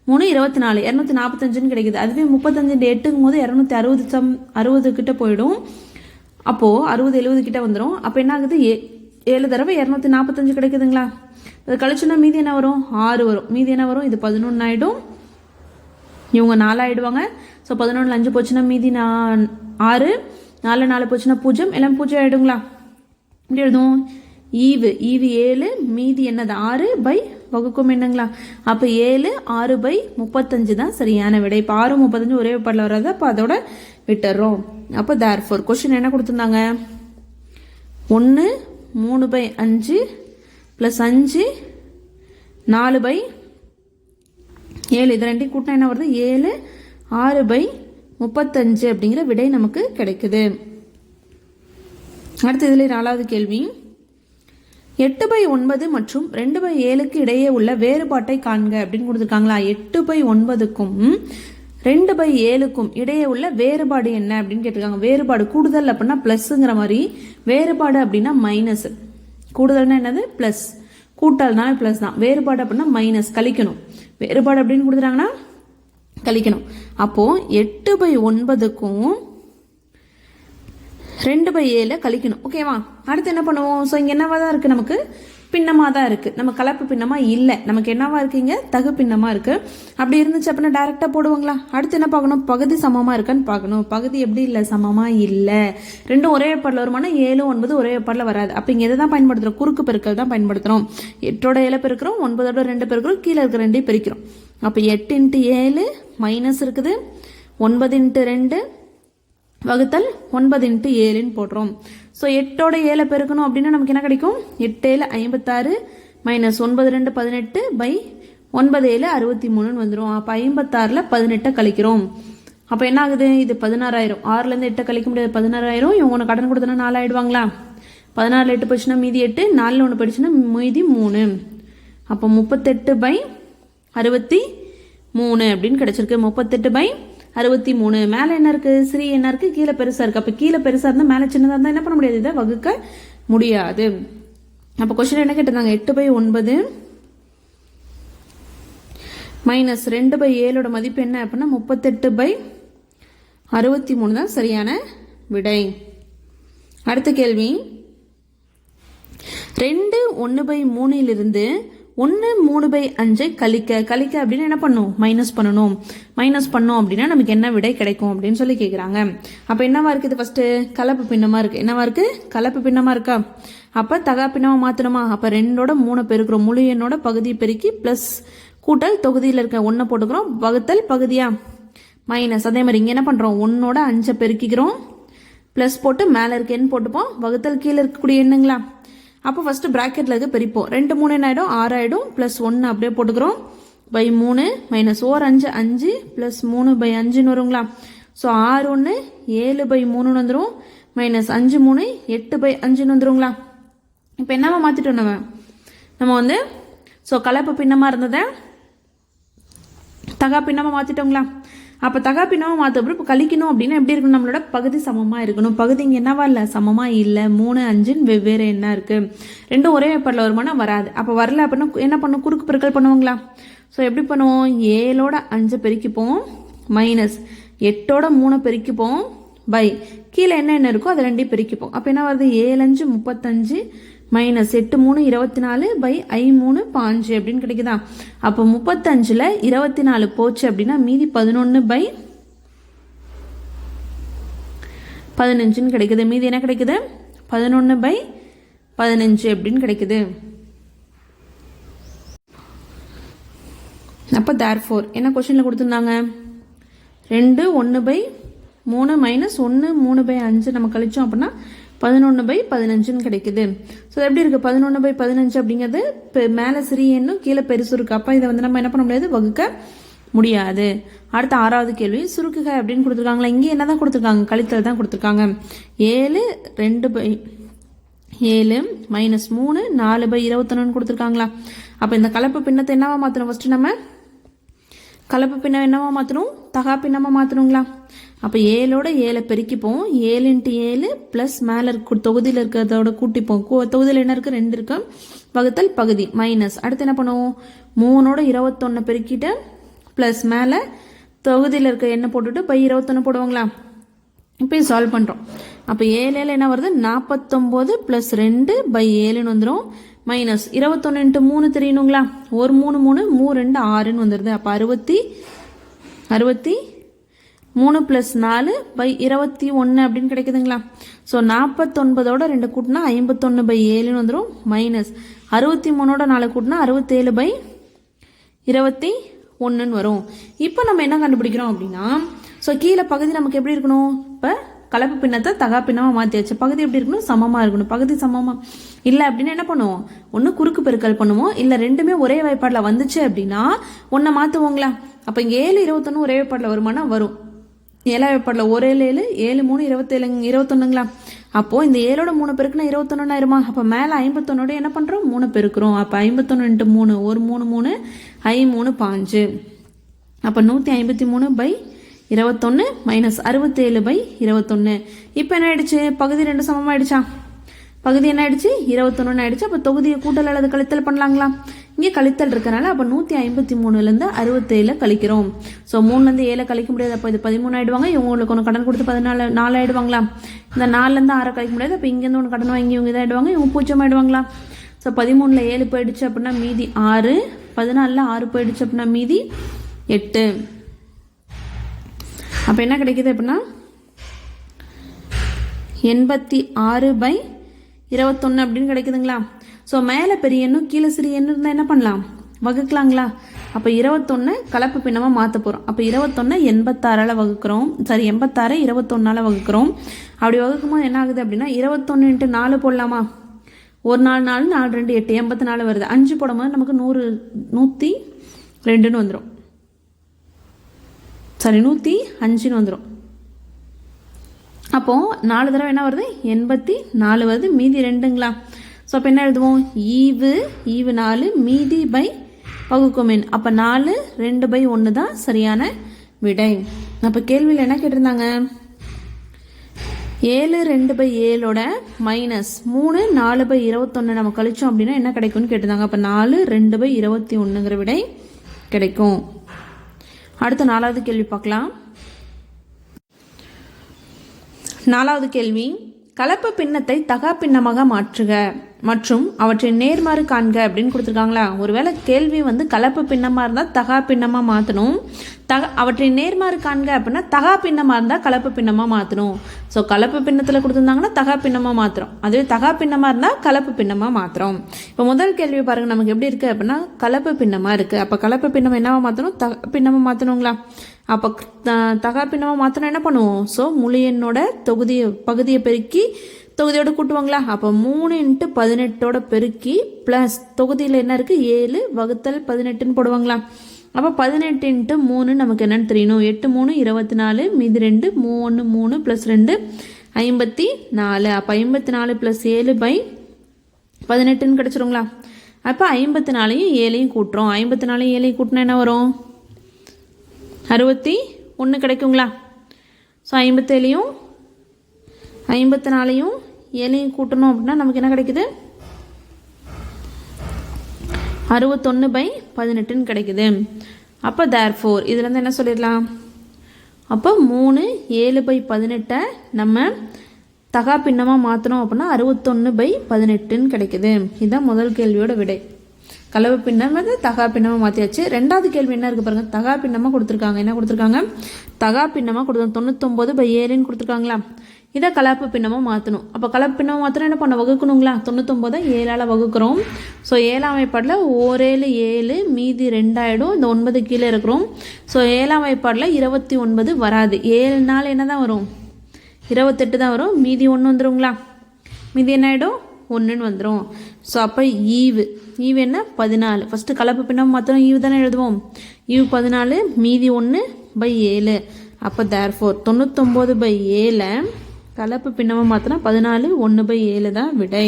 3 24 245ன்னு கிடைக்குது. அதுவே 35 × 8ங்கும் போது 260 கிட்ட போயிடும். அப்போது 60 70 கிட்ட வந்துடும். அப்போ என்ன ஆகுது 7 தடவை 245 கிடைக்குதுங்களா. அது கழிச்சுன்னா மீதி என்ன வரும் 6 வரும். மீதி என்ன வரும் இது 11 ஆகிடும். இவங்க 4 ஆகிடுவாங்க. ஸோ 11 5 போச்சுன்னா மீதி 6 4 4 போச்சுன்னா 0 எல்லாம் 0 ஆகிடுங்களா. இப்படி எழுதுவோம் ஈவு 7 மீதி என்னது 6 பை வகுக்கும் என்னங்களா. அப்போ 7 6/35 தான் சரியான விடை. இப்போ 6 35 ஒரே வேப்பாடில் வராது. அப்போ அதோட விட்டுறோம். அப்போ தேர்ஃபோர் கொஸ்டின் என்ன கொடுத்துருந்தாங்க 1 3/5 ப்ளஸ் 5 4/7 இது ரெண்டையும் கூட்டினா என்ன வருது 7 6/35 அப்படிங்கிற விடை நமக்கு கிடைக்குது. அடுத்து இதில் 4வது கேள்வி 8/9 மற்றும் 2/7க்கு இடையே உள்ள வேறுபாட்டை காண்க அப்படின்னு கொடுத்துருக்காங்களா. 8/9க்கும் 2/7க்கும் இடையே உள்ள வேறுபாடு என்ன அப்படின்னு கேட்டிருக்காங்க. வேறுபாடு கூடுதல் அப்படின்னா ப்ளஸ்ங்கிற மாதிரி, வேறுபாடு அப்படின்னா மைனஸ். கூடுதல்னா என்னது ப்ளஸ், கூட்டல்னால ப்ளஸ் தான், வேறுபாடு அப்படின்னா மைனஸ் கழிக்கணும், வேறுபாடு அப்படின்னு கொடுத்துட்டாங்கன்னா கழிக்கணும். அப்போது 8/9க்கும் 2/7 கழிக்கணும். ஓகேவா? அடுத்து என்ன பண்ணுவோம்? ஸோ இங்கே என்னவா தான் இருக்குது, நமக்கு பின்னமாக தான் இருக்குது, நம்ம கலப்பு பின்னமாக இல்லை, நமக்கு என்னவா இருக்குங்க தகு பின்னமாக இருக்குது. அப்படி இருந்துச்சு அப்படின்னா டேரெக்டாக போடுவாங்களா? அடுத்து என்ன பார்க்கணும்? பகுதி சமமாக இருக்கான்னு பார்க்கணும். பகுதி எப்படி இல்லை, சமமாக இல்லை. ரெண்டும் ஒரே ஏற்பாடில் வருமானா 7 9 ஒரே ஏற்பாடில் வராது. அப்போ இங்கே எதை தான் பயன்படுத்துகிறோம்? குறுக்கு பெருக்கல் தான் பயன்படுத்துகிறோம். 8ஓட 7 பெருக்கிறோம், 9ஓட 2 பெருக்கிறோம், கீழே இருக்கிற 2 பெருக்கிறோம். அப்போ 8 × 7 மைனஸ் இருக்குது, 9 × 2 வகுத்தல் 9 × 7ன்னு போடுறோம். ஸோ 8ஓட 7 பெருக்கணும் அப்படின்னா நமக்கு என்ன கிடைக்கும்? 8 7 56 மைனஸ் 9 2 18 பை 9 7 63ன்னு வந்துடும். அப்போ 56ல் 18 கழிக்கிறோம். அப்போ என்ன ஆகுது? இது 16,000. 6லேருந்து 8 கழிக்க முடியாது, 16,000. இவங்க ஒன்று கடன் கொடுத்தனா 4 ஆயிடுவாங்களா? 16ல் 8 போயிடுச்சுன்னா மீதி 8, 4ல் 1 போயிடுச்சுன்னா மீதி 3. அப்போ 38/63 அப்படின்னு கிடைச்சிருக்கு. 38/63. மேலே என்ன இருக்குது? ஸ்ரீ என்ன இருக்குது? கீழே பெருசாக இருக்குது. அப்போ கீழே பெருசாக இருந்தால் மேலே சின்னதாக இருந்தால் என்ன பண்ண முடியாது? இதை வகுக்க முடியாது. அப்போ கொஸ்டின் என்ன கேட்டிருந்தாங்க? 8/9 மைனஸ் 2/7 மதிப்பு என்ன அப்படின்னா 38/63 தான் சரியான விடை. அடுத்த கேள்வி, 2 1/3 1 3/5 கழிக்க அப்படின்னா என்ன பண்ணும்? மைனஸ் பண்ணணும். மைனஸ் பண்ணோம் அப்படின்னா நமக்கு என்ன விடை கிடைக்கும் அப்படின்னு சொல்லி கேட்குறாங்க. அப்போ என்னவா இருக்குது? ஃபர்ஸ்ட் கலப்பு பின்னமாக இருக்குது. என்னவா இருக்குது? கலப்பு பின்னமாக இருக்கா? அப்போ தகா பின்னமாக மாற்றணுமா? அப்போ 2ஓட 3 பெருக்கிறோம், முழு எண்ணோட பகுதியை பெருக்கி ப்ளஸ் கூட்டல் தொகுதியில் இருக்க 1 போட்டுக்கிறோம், வகுத்தல் பகுதியா மைனஸ். அதே மாதிரி இங்கே என்ன பண்ணுறோம்? 1ஓட 5 பெருக்கிக்கிறோம், ப்ளஸ் போட்டு மேலே இருக்க எண் போட்டுப்போம், வகுத்தல் கீழே இருக்கக்கூடிய எண்ணுங்களா. அப்போ ஃபஸ்ட்டு ப்ராக்கெட்டில் இருக்க பெருப்போம். 2 3 என்ன ஆகிடும்? 6 ஆகிடும். ப்ளஸ் 1 அப்படியே போட்டுக்கிறோம், பை 3 மைனஸ் 4 5 5 ப்ளஸ் 3/5ன்னு வருங்களா. ஸோ 6 1 7/3ன்னு வந்துடும், மைனஸ் 5 3 8/5ன்னு வந்துருங்களா. இப்போ என்னவா மாற்றிட்டோம்? நம்ம வந்து ஸோ கலப்பு பின்னமாக இருந்ததை தகா பின்னமாக மாற்றிட்டோங்களா. அப்போ தகா பின்னமாக மாற்றப்போ இப்போ கழிக்கணும் அப்படின்னா எப்படி இருக்கணும்? நம்மளோட பகுதி சமமாக இருக்கணும். பகுதி இங்கே என்னவா இல்லை? சமமாக இல்லை. 3 5ன்னு வெவ்வேறு என்ன இருக்குது? ரெண்டும் ஒரே ஏற்பாடில் வருமானா வராது. அப்போ வரல அப்படின்னா என்ன பண்ணும்? குறுக்கு பெருக்கல் பண்ணுவாங்களா. ஸோ எப்படி பண்ணுவோம்? 7ஓட 5 பெருக்கிப்போம், மைனஸ் 8ஓட 3 பெருக்கிப்போம், பை கீழே என்ன இருக்கோ அதை 2 பெருக்கிப்போம். அப்போ என்ன வருது? 7 5 35 மைனஸ் 8 3 24 பை 3 5 அப்படின்னு கிடைக்குதா. அப்போ 35ல் 24 போச்சு அப்படின்னா மீதி 11/15ன்னு கிடைக்குது. மீதி என்ன கிடைக்குது? 11/15 அப்படின்னு கிடைக்குது. அப்போ தேர்ஃபோர் என்ன கொஸ்டினில் கொடுத்துருந்தாங்க? 2 1/3 மைனஸ் 1 3/5 நம்ம கழிச்சோம் அப்படின்னா 11/15ன்னு கிடைக்குது. ஸோ எப்படி இருக்குது? 11/15 அப்படிங்கிறது மேலே சிறிய எண்ணும் கீழே பெருசு இருக்குது. அப்போ இதை வந்து நம்ம என்ன பண்ண முடியாது? வகுக்க முடியாது. அடுத்த 6வது கேள்வி, சுருக்குக அப்படின்னு கொடுத்துருக்காங்களா. இங்கே என்ன தான் கொடுத்துருக்காங்க? கழித்தல் தான் கொடுத்துருக்காங்க. 7 2/7 மைனஸ் 3 4/21ன்னு கொடுத்துருக்காங்களா. அப்போ இந்த கலப்பு பின்னத்தை என்னவா மாற்றணும்? ஃபஸ்ட்டு நம்ம கலப்பு பின்னம் என்னவா மாற்றணும்? தகா பின்னமாக மாற்றணுங்களா. அப்போ 7ஓட 7 பெருக்கிப்போம், 7 × 7 ப்ளஸ் மேலே இருக்க தொகுதியில் இருக்கிறதோட கூட்டிப்போம். தொகுதியில் என்ன இருக்குது? 2 இருக்கு, வகுத்தல் பகுதி மைனஸ். அடுத்து என்ன பண்ணுவோம்? 3ஓட 21 பெருக்கிட்டு ப்ளஸ் மேலே தொகுதியில் இருக்க எண்ணெய் போட்டுட்டு பை 21 போடுவாங்களா. இப்போ சால்வ் பண்ணுறோம். அப்போ 7 7 என்ன வருது? 49 ப்ளஸ் 2/7ன்னு வந்துடும், மைனஸ் 21 × 3 தெரியணுங்களா. ஒரு 3 3 3 2 6ன்னு வந்துடுது. அப்போ 63 ப்ளஸ் 4/21 அப்படின்னு கிடைக்குதுங்களா. ஸோ 49ஓட 2 கூட்டினா 51/7ன்னு வந்துடும், மைனஸ் 63ஓட 4 கூட்டினா 67/21ன்னு வரும். இப்போ நம்ம என்ன கண்டுபிடிக்கிறோம் அப்படின்னா, ஸோ கீழே பகுதி நமக்கு எப்படி இருக்கணும்? இப்போ கலப்பு பின்னத்தை தகா பின்னமாக மாற்றியாச்சு. பகுதி எப்படி இருக்கணும்? சமமாக இருக்கணும். பகுதி சமமாக இல்லை அப்படின்னா என்ன பண்ணுவோம்? ஒன்று குறுக்கு பெருக்கல் பண்ணுவோம், இல்லை ரெண்டுமே ஒரே வாய்ப்பாடில் வந்துச்சு அப்படின்னா ஒன்றை மாற்றுவோங்களா. அப்போ இங்கே 7 21 ஒரே வாய்ப்பாடில் வருமானா வரும். 7 வாய்ப்பாடில் ஒரு 7 7 3 27 21ங்களா. அப்போது இந்த 7ஓட 3 பெருக்குனா 21 ஆயிருமா. அப்போ மேலே 51ஓட என்ன பண்ணுறோம்? 3 பெருக்கிறோம். அப்போ 51 × 3 ஒரு 3 3 3 5. அப்போ 153/21 மைனஸ் 67/21. இப்போ என்ன ஆயிடுச்சு? பகுதி 2 சமமாயிடுச்சா. பகுதி என்ன ஆயிடுச்சு 21 ஆயிடுச்சு. அப்போ தொகுதியை கூட்டல் அல்லது கழித்தல் பண்ணலாங்களா? இங்கே கழித்தல் இருக்கனால அப்போ 153லேருந்து 67 கழிக்கிறோம். ஸோ 3லேருந்து 7 கழிக்க முடியாது. அப்போ இது 13 ஆயிடுவாங்க. இவங்களுக்கு ஒன்று கடன் கொடுத்து 4 ஆயிடுவாங்களா? இந்த 4லேருந்து 6 கழிக்க முடியாது. அப்போ இங்கேருந்து ஒன்று கடன் வாங்கி இவங்க இதாகிடுவாங்க. இவங்க 0 ஆயிடுவாங்களா? ஸோ 13ல் 7 போயிடுச்சு அப்படின்னா மீதி 6, 14ல் 6 போயிடுச்சு அப்படின்னா மீதி 8. அப்போ என்ன கிடைக்குது அப்படின்னா 86/21 அப்படின்னு கிடைக்குதுங்களா? ஸோ மேலே பெரிய எண்ணும் கீழே சிறிய எண்ணு இருந்தால் என்ன பண்ணலாம்? வகுக்கலாங்களா? அப்போ 21 கலப்பு பின்னமாக மாற்ற போகிறோம். அப்போ 21 86ஆல் வகுக்கிறோம். சரி 86 21ஆல் வகுக்கிறோம். அப்படி வகுக்கும்போது என்ன ஆகுது அப்படின்னா 21 × 4 போடலாமா? ஒரு 4 4 4 2 8 84 வருது. 5 போடும்போது நமக்கு 102ன்னு வந்துடும். சரி 105ன்னு வந்துடும். அப்போது 4 தடவை என்ன வருது? 84 வருது. மீதி 2ங்களா? ஸோ அப்போ என்ன எழுதுவோம்? ஈவு 4 மீதி பை வகுக்குமென். அப்போ 4 2/1 தான் சரியான விடை. அப்போ கேள்வியில் என்ன கேட்டிருந்தாங்க? 7 2/7ஓட மைனஸ் 3 4/21 நம்ம கழிச்சோம் அப்படின்னா என்ன கிடைக்கும்னு கேட்டிருந்தாங்க. அப்போ 4 2/21ங்கிற விடை கிடைக்கும். அடுத்த 4வது கேள்வி பார்க்கலாம். 4வது கேள்வி, கலப்பு பின்னத்தை தகா பின்னமாக மாற்றுக மற்றும் அவற்றின் நேர்மாறு காண்க அப்படின்னு கொடுத்துருக்காங்களா? ஒருவேளை கேள்வி கலப்பு பின்னமாக இருந்தால் தகா பின்னமாக மாற்றணும். அவற்றின் நேர்மாறு காண்க அப்படின்னா தகா பின்னமாக இருந்தால் கலப்பு பின்னமாக மாற்றணும். ஸோ கலப்பு பின்னத்தில் கொடுத்துருந்தாங்கன்னா தகா பின்னமாக மாற்றுறோம். அதுவே தகா பின்னமாக இருந்தால் கலப்பு பின்னமாக மாற்றுறோம். இப்போ முதல் கேள்வி பாருங்கள், நமக்கு எப்படி இருக்குது அப்படின்னா கலப்பு பின்னமாக இருக்குது. அப்போ கலப்பு பின்னம் என்னவா மாற்றணும்? தகா பின்னமாக மாற்றணுங்களா? அப்போ தகா பின்னமாக மாற்றணும் என்ன பண்ணுவோம்? ஸோ முழு எண்ணோட பகுதியை பெருக்கி தொகுதியோடு கூட்டுவாங்களா? அப்போ 3 × 18ஓட பெருக்கி ப்ளஸ் தொகுதியில் என்ன இருக்குது? 7 வகுத்தல் 18ன்னு போடுவாங்களா? அப்போ 18 × 3 நமக்கு என்னென்னு தெரியணும்? 8 3 24 மீதி 2 3 3 + 2 54. அப்போ 54 + 7/18ன்னு கிடச்சிருங்களா? அப்போ 54ஐயும் 7ஐயும் கூட்டுறோம். 54ஐயும் 7ஐயும் கூட்டினா என்ன வரும்? 61 கிடைக்குங்களா? ஸோ 57ஐயும் 54ஐயும் 7ஐயும் கூட்டணும் அப்படின்னா நமக்கு என்ன கிடைக்குது? 61/18ன்னு கிடைக்குது. அப்போ தேர்ஃபோர் இதுலேருந்து என்ன சொல்லிடலாம்? அப்போ 3 7/18 நம்ம தகா பின்னமாக மாற்றணும் அப்படின்னா 61/18ன்னு கிடைக்குது. இதுதான் முதல் கேள்வியோட விடை. கலவு பின்னம் தகா பின்னமாக மாற்றியாச்சு. 2வது கேள்வி என்ன இருக்குது பாருங்கள். தகா பின்னமாக கொடுத்துருக்காங்க. என்ன கொடுத்துருக்காங்க? தகா பின்னமாக கொடுத்தோம். 99/7ன்னு கொடுத்துருக்காங்களா? இதை கலப்பு பின்னமாக மாற்றணும். அப்போ கலப்பு பின்னமாக மாற்றணும் என்ன பண்ண வகுக்கணுங்களா? 99 7ஆல் வகுக்கிறோம். ஸோ 7ஆம் வாய்ப்பாடில் 1 7 7 மீதி 2 ஆகிடும். இந்த 9 கீழே இருக்கிறோம். ஸோ 7ஆம் வாய்ப்பாடில் 29 வராது. 7 நாள் என்ன தான் வரும்? 28 தான் வரும். மீதி 1 வந்துடுங்களா? மீதி என்ன ஆகிடும்? 1ன்னு வந்துடும். ஸோ அப்போ ஈவு என்ன? 14. ஃபஸ்ட்டு கலப்பு பின்னம் மாத்திரம் ஈவு தானே எழுதுவோம். ஈவு 14 மீதி 1/7. அப்போ தேர்ஃபோர் 99/7 கலப்பு பின்னமாக மாத்திரம் 14 1/7 தான் விடை.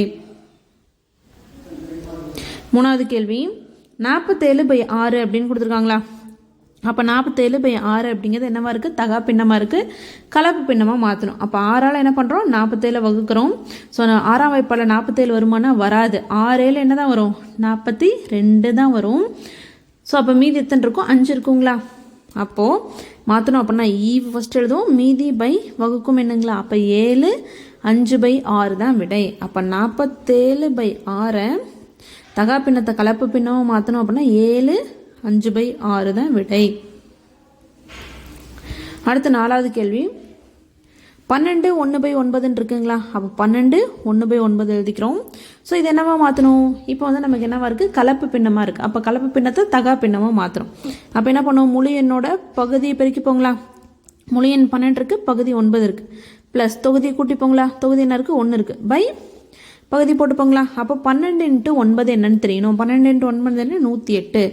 3வது கேள்வி, 47/6 அப்படின்னு கொடுத்துருக்காங்களா? அப்போ 47/6 அப்படிங்கிறது என்னவா இருக்குது? தகா பின்னமாக இருக்குது. கலப்பு பின்னமாக மாற்றணும். அப்போ 6ஆல் என்ன பண்ணுறோம்? 47 வகுக்கிறோம். ஸோ 6ஆம் வாய்ப்பாடில் 47 வருமானா? வராது. 6 7 என்ன தான் வரும்? 42 தான் வரும். ஸோ அப்போ மீதி எத்தனை இருக்கும்? 5 இருக்குங்களா? அப்போது மாற்றணும் அப்படின்னா ஈவு ஃபஸ்ட் எழுதுவோம். மீதி பை வகுக்கும் என்னங்களா? அப்போ 7 5/6 தான் விடை. அப்போ 47/6 தகா பின்னத்தை கலப்பு பின்னமாக மாற்றணும் அப்படின்னா 7 5/6 தான் விடை. அடுத்த 4வது கேள்வி, 12 1/9 இருக்குங்களா? அப்போ 12 1/9 எழுதிக்கிறோம். ஸோ இது என்னவா மாற்றணும்? இப்போ நமக்கு என்னவா இருக்குது? கலப்பு பின்னமாக இருக்குது. அப்போ கலப்பு பின்னத்தை தகா பின்னமாக மாற்றுறோம். அப்போ என்ன பண்ணுவோம்? முழு எண்ணோட பகுதியை பெருக்கிப்போங்களா? முழு எண் 12 இருக்குது, பகுதி 9 இருக்குது. ப்ளஸ் தொகுதியை கூட்டிப்போங்களா? தொகுதி என்ன இருக்குது? 1 இருக்குது. பை பகுதி போட்டுப்போங்களா? அப்போ 12 × 9 என்னன்னு தெரியணும். 12 × 9 என்ன? 108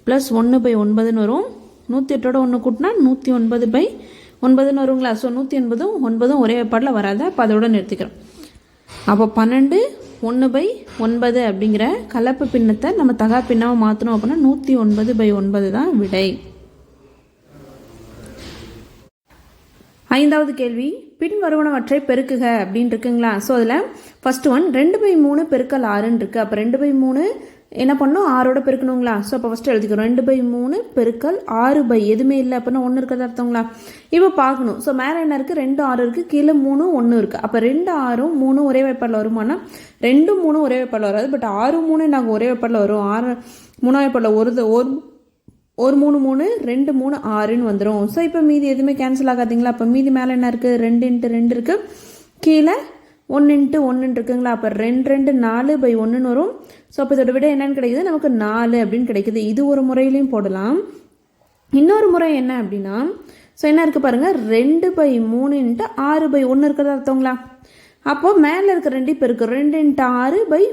ப்ளஸ் 1/9ன்னு வரும். 108ஓட 1 கூட்டினா 109/9ன்னு வருங்களா? ஸோ 180ம் 9ம் ஒரே பாட்டில் வராது. அப்போ அதோட நிறுத்திக்கிறோம். அப்போ 12 1/9 அப்படிங்கிற கலப்பு பின்னத்தை நம்ம தகா பின்னமாக மாற்றணும் அப்படின்னா 109/9 தான் விடை. ஐந்தாவது கேள்வி பின்வருவனவற்றை பெருக்குக அப்படின்னு இருக்குங்களா. ஸோ அதில் ஃபர்ஸ்ட் ஒன் 2/3 பெருக்கல் 6ன்னு இருக்குது. அப்போ 2/3 என்ன பண்ணணும், 6ஓட பெருக்கணுங்களா. ஸோ அப்போ ஃபஸ்ட்டு எழுதிக்கிறோம் 2/3 பெருக்கல் 6 எதுவுமே இல்லை அப்படின்னா 1 இருக்கிறது அர்த்தங்களா. இப்போ பார்க்கணும். ஸோ மேலே என்ன இருக்குது, 2 6 இருக்குது, கீழே 3 1 இருக்குது. அப்போ 2 6 3 ஒரே வாய்ப்பாடில் வருமானா 2 3 ஒரே வாய்ப்பாடில் வராது. பட் 6 3 நாங்கள் ஒரே வாய்ப்பாடில் வரும். 6 3 வாய்ப்பாடில் ஒரு 3 3 2 3 6ன்னு வந்துடும். ஸோ இப்போ மீதி எதுவுமே கேன்சல் ஆகாதீங்களா. அப்போ மீதி மேலே என்ன இருக்குது, 2 × 2 இருக்குது, கீழே 1 × 1 இருக்குங்களா. அப்போ 2 2 4/1ன்னு வரும். ஸோ அப்போ இதோட விட என்னன்னு கிடைக்குது, நமக்கு 4 அப்படின்னு கிடைக்குது. இது ஒரு முறையிலையும் போடலாம். இன்னொரு முறை என்ன அப்படின்னா, ஸோ என்ன இருக்குது பாருங்கள், 2/3 × 6/1 இருக்கிறதா அர்த்தங்களா. அப்போது மேலே இருக்கிற 2 பெருக்கிறோம், 2 × 6/3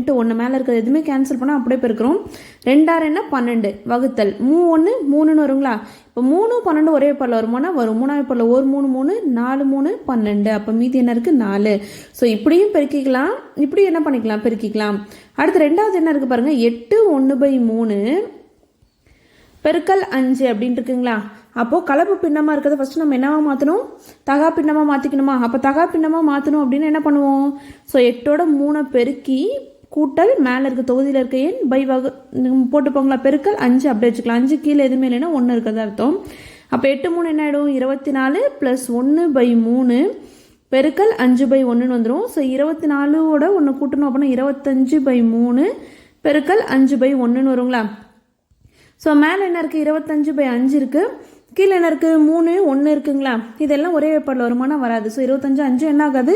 × 1. மேலே இருக்கிற எதுவுமே கேன்சல் பண்ணால் அப்படியே பெருக்கிறோம். 2 6 என்ன 12 வகுத்தல் 3 3ன்னு வருங்களா. இப்போ 3 12 ஒரே வாய்ப்பாடில் வருமானா வரும். 3 வாய்ப்பாடில் 1 3 3 4 3 12. அப்போ மீதி என்ன இருக்குது, 4. ஸோ இப்படியும் பெருக்கிக்கலாம், இப்படி என்ன பண்ணிக்கலாம், பெருக்கிக்கலாம். அடுத்து ரெண்டாவது என்ன இருக்குது பாருங்கள், 8 1/3 பெருக்கல் 5 அப்படின்னு இருக்குங்களா. அப்போது கலப்பு பின்னமாக இருக்கிறத ஃபஸ்ட்டு நம்ம என்னவா மாற்றணும், தகா பின்னமாக மாற்றிக்கணுமா. அப்போ தகா பின்னமாக மாற்றணும் அப்படின்னு என்ன பண்ணுவோம், ஸோ 8ஓட 3 பெருக்கி கூட்டல் மேலே இருக்க தொகுதியில் இருக்க எண் பை போட்டுப்போங்களா, பெருக்கல் 5 அப்படியே வச்சுக்கலாம். 5 கீழே எதுவுமே இல்லைன்னா 1 இருக்கிறதா அர்த்தம். அப்போ 8 3 என்ன ஆகிடும், 24 + 1/3 பெருக்கல் 5/1ன்னு வந்துடும். ஸோ 24ஓட 1 கூட்டணும் அப்படின்னா 25/3 பெருக்கல் 5/1ன்னு வருங்களா. ஸோ மேலே என்ன இருக்குது, 25/5 இருக்குது, கீழே என்ன இருக்குது, 3 1 இருக்குங்களா. இதெல்லாம் ஒரே வாய்ப்பாடில் வருமானா வராது. ஸோ 25 5 என்ன ஆகாது,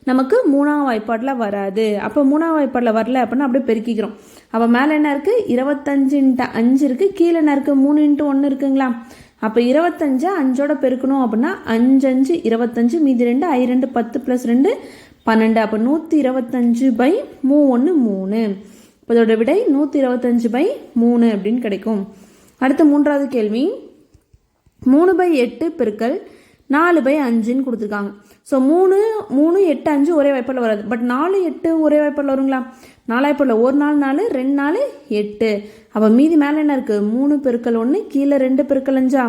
நமக்கு 3ஆம் வாய்ப்பாடில் வராது. அப்போ 3ஆம் வாய்ப்பாடில் வரல அப்படின்னா அப்படியே பெருக்கிக்கிறோம். அப்போ மேலே என்ன இருக்குது, 25 × 5 இருக்குது, கீழே என்ன இருக்குது, 3 × 1 இருக்குங்களா. அப்போ 25 5ஓட பெருக்கணும் அப்படின்னா 5 5 25, மீதி 2 I 2 10 + 2 12. அப்போ 125/3 3. இப்போ இதோட விடை 125/3 அப்படின்னு கிடைக்கும். அடுத்த மூன்றாவது கேள்வி 3/8 பெருக்கல் 4/5ன்னு கொடுத்துருக்காங்க. ஸோ 3 3 8 5 ஒரே வாய்ப்பாடில் வராது. பட் 4 8 ஒரே வாய்ப்பாடில் வருங்களா. 4 வாய்ப்பாடில் 1 4 4 2 4 8. அப்போ மீதி மேலே என்ன இருக்குது, 3 பெருக்கல் 1 கீழே 2 பெருக்கல் 5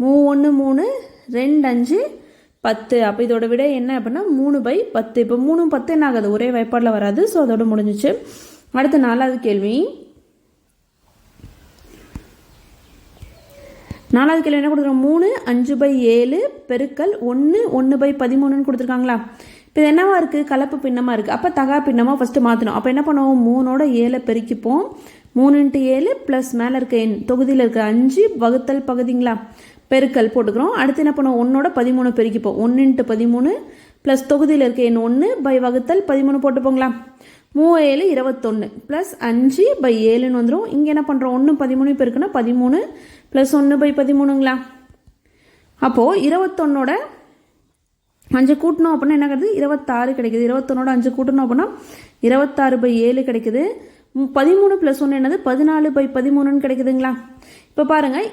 3 1 3 2 5 10. அப்போ இதோட விட என்ன அப்படின்னா 3/10. இப்போ 3 10 என்ன ஆகாது, ஒரே வாய்ப்பாடில் வராது. ஸோ அதோட முடிஞ்சிச்சு. அடுத்த நாலாவது கேள்வி என்ன கொடுத்துருக்காங்க, 3 5/7 பெருக்கல் 1 1/13ன்னு கொடுத்துருக்காங்களா. இப்போ இது என்னவா இருக்குது, கலப்பு பின்னமாக இருக்குது. அப்போ தகா பின்னமாக ஃபஸ்ட்டு மாற்றணும். அப்போ என்ன பண்ணுவோம், 3ஓட 7 பெருக்கிப்போம். 3 × 7 ப்ளஸ் மேலே இருக்க எண் தொகுதியில் இருக்க 5 வகுத்தல் பகுதிங்களா, பெருக்கல் போட்டுக்கிறோம். அடுத்து என்ன பண்ணுவோம், 1ஓட 13 பெருக்கிப்போம். 1 × 13 ப்ளஸ் தொகுதியில் இருக்க எண் 1 வகுத்தல் 13 போட்டுப்போங்களா. 3 7 21 ப்ளஸ் 5/7ன்னு வந்துடும். இங்கே என்ன பண்ணுறோம், 1 13 பெருக்குன்னா 13 ப்ளஸ் 1/13ங்களா. அப்போது 21ஓட 5 கூட்டணும் அப்படின்னா என்ன கிடைக்குது, 26 கிடைக்குது. 21ஓட 5 கூட்டணும் அப்படின்னா 26/7 கிடைக்குது. 13 + 1 என்னது, 14/13ன்னு கிடைக்குதுங்களா. இப்போ பாருங்கள்,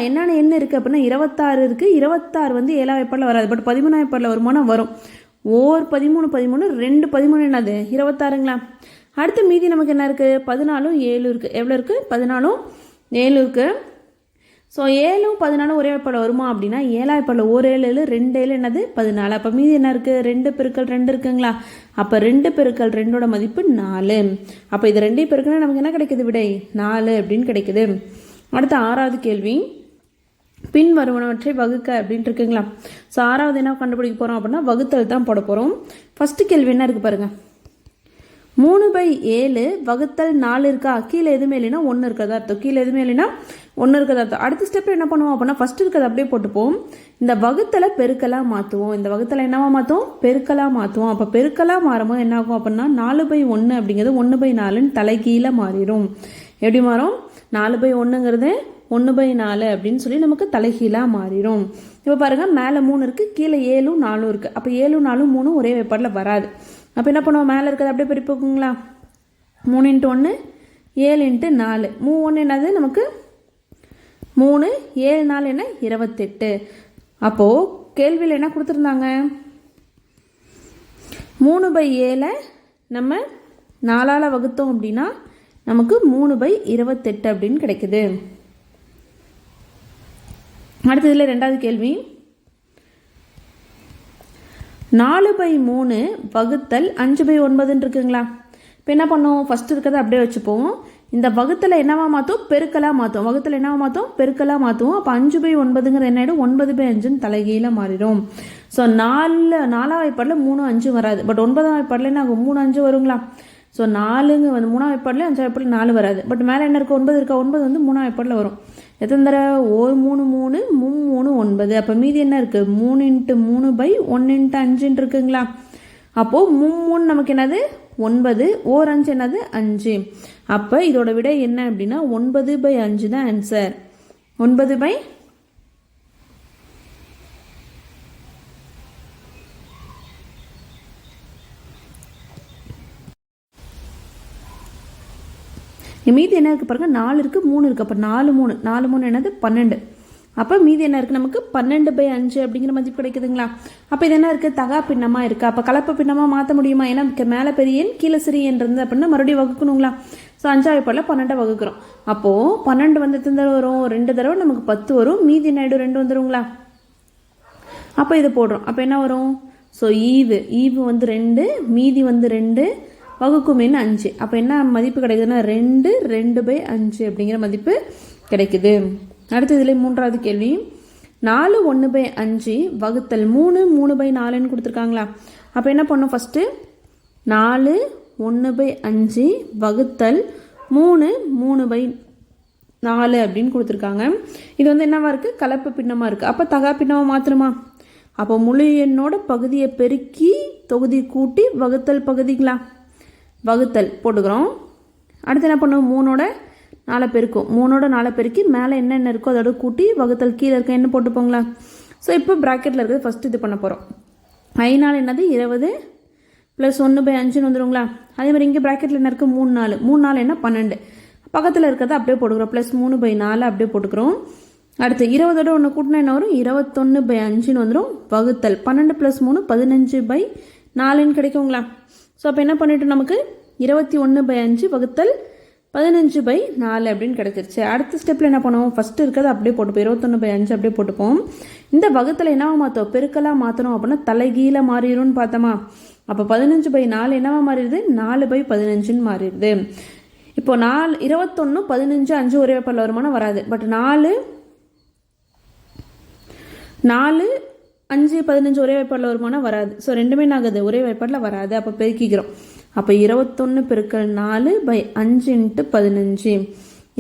என்னென்ன எண் இருக்குது அப்படின்னா 26 இருக்குது. 26 வந்து 7ஆம் வாய்ப்பாடில் வராது. பட் 13ஆம் வாய்ப்பாடில் வருமானா வரும். 13 13 2 13 என்னது, 26ங்களா. அடுத்து மீதி நமக்கு என்ன இருக்குது, 14 7 இருக்குது. எவ்வளோ இருக்குது, 14 7 இருக்குது. ஸோ 7 14 ஒரே வாய்ப்பாடில் வருமா அப்படின்னா 7ஆம் வாய்ப்பாடில் 1 7 7 2 7 என்னது 14. அப்போ மீதி என்ன இருக்குது, 2 பெருக்கல் 2 இருக்குங்களா. அப்போ 2 பெருக்கல் 2ஓட மதிப்பு 4. அப்போ இது 2 பெருக்குன்னா நமக்கு என்ன கிடைக்குது, விடை 4 அப்படின்னு கிடைக்குது. அடுத்த ஆறாவது கேள்வி பின் வருவனவற்றை வகுக்க அப்படின்ட்டு இருக்குங்களா. ஸோ ஆறாவது என்ன கண்டுபிடிக்க போகிறோம் அப்படின்னா வகுத்தல் தான் போட போகிறோம். ஃபஸ்ட்டு கேள்வி என்ன இருக்குது பாருங்கள், 3/7 வகுத்தல் 4 இருக்கா, கீழே எதுவுமே இல்லைன்னா 1 இருக்கிறதா அர்த்தம். கீழே எதுவுமே இல்லைன்னா 1 இருக்கிறதா அர்த்தம். அடுத்த ஸ்டெப் என்ன பண்ணுவோம் அப்படின்னா ஃபஸ்ட்டு இருக்கிறத அப்படியே போட்டுப்போம். இந்த வகுத்தலை பெருக்கலாக மாற்றுவோம். இந்த வகுத்தலை என்னவா மாற்றுவோம், பெருக்கலாக மாற்றுவோம். அப்போ பெருக்கலாக மாறும்போது என்ன ஆகும் அப்படின்னா 4/1 அப்படிங்கிறது 1/4ன்னு தலைகீழே மாறிடும். எப்படி மாறும், 4/1ங்கிறது 1/4 அப்படின்னு சொல்லி நமக்கு தலைகீழாக மாறிடும். இப்போ பாருங்கள், மேலே 3 இருக்குது, கீழே 7 4 இருக்குது. அப்போ 7 4 3 ஒரே வாய்ப்பாடில் வராது. அப்போ என்ன பண்ணுவோம், மேலே இருக்கிறது அப்படியே பெருப்பிக்குங்களா. 3 × 1 7 × 4 3 1 என்னது நமக்கு 3 7 4 என்ன 28. அப்போது கேள்வியில் என்ன கொடுத்துருந்தாங்க, 3/7 நம்ம 4ஆல் வகுத்தோம் அப்படின்னா நமக்கு 3/28 அப்படின்னு கிடைக்குது. அடுத்ததில் ரெண்டாவது கேள்வி 4/3 வகுத்தல் 5/9 இருக்குங்களா? இப்போ என்ன பண்ணோம், ஃபஸ்ட்டு இருக்கிறத அப்படியே வச்சுப்போம். இந்த வகுத்தில் என்னவா மாற்றும், பெருக்கலாக மாற்றும். வகுத்தில் என்னவா மாற்றும், பெருக்கலாக மாற்றுவோம். அப்போ 5/9 என்ன ஆகிடும், 9/5 தலைகீழ மாறிடும். ஸோ 4ஆம் வாய்ப்பாடில் 3 5 வராது. பட் 9ஆம் வாய்ப்பாடில் என்ன ஆகும், 3 5 வருங்களா? ஸோ 4ங்க வந்து 3ஆம் வாய்ப்பாடில் 5ஆம் வாய்ப்பாடில் 4 வராது. பட் மேலே என்ன இருக்குது, 9 இருக்கா? 9 வந்து 3ஆம் வாய்ப்பாடில் வரும். எத்தனை தடவை, 1 3 3 3 9. அப்போ மீதி என்ன இருக்குது, 3 × 3/1 × 5 இருக்குங்களா? அப்போது 3 நமக்கு என்னது 9, 1 5 என்னது 5. அப்போ இதோட விடை என்ன அப்படின்னா 9/5 தான் ஆன்சர். 9 மீதி என்ன இருக்குது பாருங்கள், 4 இருக்குது 3 இருக்குது. அப்போ 4 3 என்னது 12. அப்போ மீதி என்ன இருக்குது, நமக்கு 12/5 அப்படிங்கிற மதிப்பு கிடைக்குதுங்களா? அப்போ இது என்ன இருக்குது, தகா பின்னமாக இருக்குது. அப்போ கலப்பு பின்னமாக மாற்ற முடியுமா? ஏன்னா மேலே பெரிய எண் கீழே சிறிய எண் இருந்தது அப்படின்னா மறுபடியும் வகுக்கணுங்களா? ஸோ 5ஆம் வாய்ப்பாடில் 12 வகுக்கிறோம். அப்போது 12 வந்து எத்தனை தடவை வரும், 2 தடவை நமக்கு 10 வரும். மீதி என்ன ஆகிடும், 2 வந்துடுங்களா? அப்போ இது போடுறோம். அப்போ என்ன வரும், ஸோ ஈவு வந்து 2, மீதி வந்து 2, வகுக்குமேன்னு 5. அப்போ என்ன மதிப்பு கிடைக்குதுன்னா 2 2/5 அப்படிங்கிற மதிப்பு கிடைக்குது. அடுத்து இதில் 3வது கேள்வி, 4 1/5 வகுத்தல் 3 3/4ன்னு கொடுத்துருக்காங்களா? அப்போ என்ன பண்ணணும், ஃபஸ்ட்டு 4 1/5 வகுத்தல் 3 3/4 அப்படின்னு கொடுத்துருக்காங்க. இது வந்து என்னவா இருக்குது, கலப்பு பின்னமாக இருக்குது. அப்போ தகா பின்னமாக மாற்றணுமா? அப்போ முழு எண்ணோட பகுதியை பெருக்கி தொகுதி கூட்டி வகுத்தல் பகுதிங்களா? வகுத்தல் போட்டுக்கிறோம். அடுத்து என்ன பண்ணுவோம், 3ஓட 4 பெருக்கும். 3ஓட 4 பெருக்கி மேலே என்னென்ன இருக்கோ அதோட கூட்டி வகுத்தல் கீழே இருக்க என்ன போட்டுப்போங்களா? ஸோ இப்போ ப்ராக்கெட்டில் இருக்கிறது ஃபஸ்ட்டு இது பண்ண போகிறோம். 5 என்னது 20 + 1/5ன்னு வந்துடுங்களா? அதே மாதிரி இங்கே ப்ராக்கெட்டில் என்ன இருக்குது, 3 4 என்ன 12. பக்கத்தில் இருக்கிறத அப்படியே போட்டுக்கிறோம். +3/4 அப்படியே போட்டுக்கிறோம். அடுத்து 20ஓட 1 கூட்டினா என்ன வரும், 21/5ன்னு வந்துடும். வகுத்தல் 12 + 3 15/4ன்னு கிடைக்குங்களா? ஸோ அப்போ என்ன பண்ணிட்டு நமக்கு 21/5 வகுத்தல் 15/4 அப்படின்னு கிடைச்சிருச்சு. அடுத்த ஸ்டெப்பில் என்ன பண்ணுவோம், ஃபஸ்ட்டு இருக்கிறத அப்படியே போட்டுப்போம். 21/5 அப்படியே போட்டுப்போம். இந்த வகுத்தில் என்னவா மாற்றோம், பெருக்கலாக மாற்றணும் அப்படின்னா தலைகீழ மாறிடும்னு பார்த்தோமா? அப்போ 15/4 என்னவா மாறிடுது, 4/15ன்னு மாறிடுது. இப்போ 21 15 5 ஒரே வாய்ப்பாடில் வருமானம் வராது. பட் 4 5 15 ஒரே வாய்ப்பாடில் வருமானம் வராது. ஸோ ரெண்டுமே ஆகுது, ஒரே வாய்ப்பாடில் வராது. அப்போ பெருக்கிக்கிறோம். அப்போ 21 × 4/5 × 15.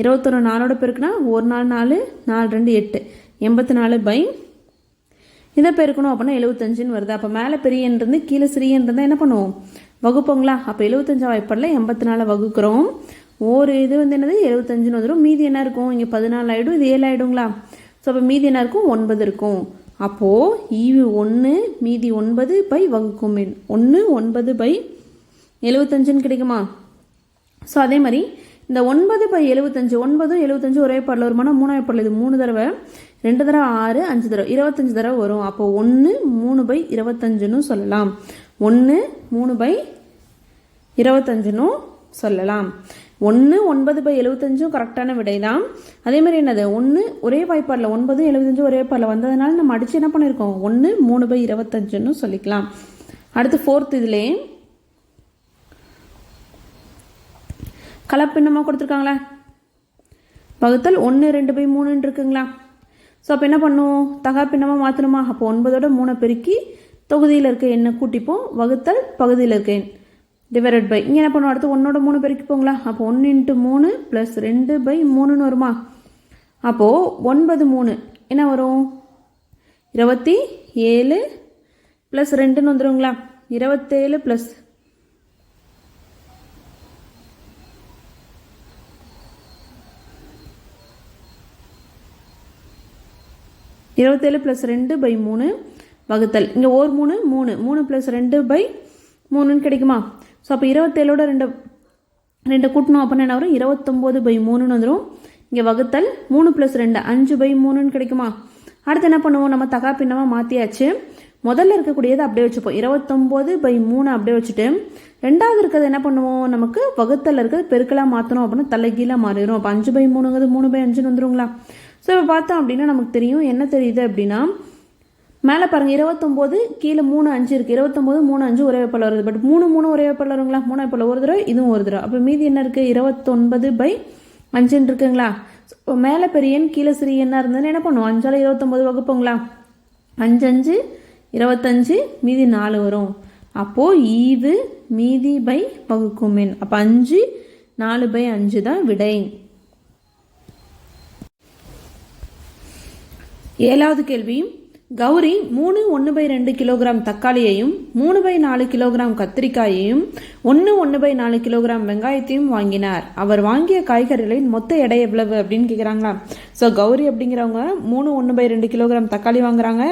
21 4ஓட பெருக்குனா 1 4 4 4 2 8 84 இதை பெருக்கணும் அப்படின்னா 75ன்னு வருது. அப்போ மேலே பெரிய எண் இருந்து கீழே சிறிய எண் இருந்தால் என்ன பண்ணுவோம், வகுப்போங்களா? அப்போ 75ஆம் வாய்ப்பாடில் 84 வகுக்கிறோம். இது வந்து என்னது 75ன்னு வந்துடும். மீதி என்ன இருக்கும், இங்கே 14 ஆகிடும், இது 7 ஆகிடுங்களா? ஸோ அப்போ மீதி என்ன இருக்கும், 9 இருக்கும். அப்போது ஈவு 1 மீதி 9 வகுக்கும் 1 9/75ன்னு கிடைக்குமா? ஸோ அதே மாதிரி இந்த 9/75 9 ஒரே பாடல வருமானா 3ஆம் பாடல், இது 3 தடவை 2 தடவை 6 5 தடவை 25 தடவை வரும். அப்போ 1 3/25ன்னு சொல்லலாம். 1 3/25ன்னு சொல்லலாம். 1 9/75 கரெக்டான விடை தான். அதே மாதிரி என்னது 1 ஒரே வாய்ப்பாடில் 9 75 ஒரே வாய்ப்பாடில் வந்ததுனால நம்ம அடித்து என்ன பண்ணியிருக்கோம், 1 3/25ன்னு சொல்லிக்கலாம். அடுத்து 4th இதிலே கலப்பின்னமாக கொடுத்துருக்காங்களா, வகுத்தல் 1 2/3 இருக்குங்களா? ஸோ அப்போ என்ன பண்ணுவோம், தகா பின்னமாக மாற்றணுமா? அப்போ 9ஓட 3 பெருக்கி தொகுதியில் இருக்க எண்ணை கூட்டிப்போம், வகுத்தல் பகுதியில் இருக்க எண் டிவைடட் பை இங்கே என்ன பண்ணுவோம், அடுத்து 1ஓட 3 பெருக்கிப்போங்களா? அப்போ 1 × 3 + 2/3ன்னு வருமா? அப்போது 9 3 என்ன வரும், 27 + 2ன்னு வந்துடுங்களா? 27 + 27 + 2/3 வகுத்தல் இங்கே 1 3 3 3 + 2/3ன்னு கிடைக்குமா? ஸோ அப்போ 27ஓட 2 கூட்டணும் அப்படின்னா என்ன வரும், 29/3ன்னு வந்துடும். இங்கே வகுத்தல் 3 + 2 5/3ன்னு கிடைக்குமா? அடுத்து என்ன பண்ணுவோம், நம்ம தகா பின்னமாக மாற்றியாச்சு. முதல்ல இருக்கக்கூடியது அப்படியே வச்சுப்போம், 29/3 அப்படியே வச்சுட்டு ரெண்டாவது இருக்கிறது என்ன பண்ணுவோம், நமக்கு வகுத்தல் இருக்கிறது பெருக்கலாக மாற்றணும் அப்படின்னா தலைகீழாக மாறிடும். அப்போ 5/3ங்கிறது 3/5ன்னு வந்துடுங்களா? ஸோ இப்போ பார்த்தோம் அப்படின்னா நமக்கு தெரியும், என்ன தெரியுது அப்படின்னா மேலே பாருங்கள் 29 கீழே 3 5 இருக்குது. 29 3 5 ஒரே வெப்பல் வருது. பட் 3 3 ஒரே வெப்பல் வருங்களா? 3 வெப்பல் ஒரு தடவை, இதுவும் ஒரு தடவை. அப்போ மீதி என்ன இருக்குது? 29/5 இருக்குங்களா? மேலே பெரிய எண் கீழே சிறிய எண்ணாக இருந்ததுன்னு என்ன பண்ணுவோம்? 5ஆல் 29 வகுப்போங்களா? 5 5 25 மீதி 4 வரும். அப்போது ஈவு மீதி பை வகுக்கும் எண். அப்போ 5 4/5 தான் விடை. 7வது கேள்வி. கௌரி 3 1/2 கிலோகிராம் தக்காளியையும் 3/4 கிலோகிராம் கத்திரிக்காயையும் 1/4 கிலோகிராம் வெங்காயத்தையும் வாங்கினார். அவர் வாங்கிய காய்கறிகளின் மொத்த எடை எவ்வளவு அப்படின்னு கேட்குறாங்களா? ஸோ கௌரி அப்படிங்கிறவங்க 3 1/2 கிலோகிராம் தக்காளி வாங்குறாங்க.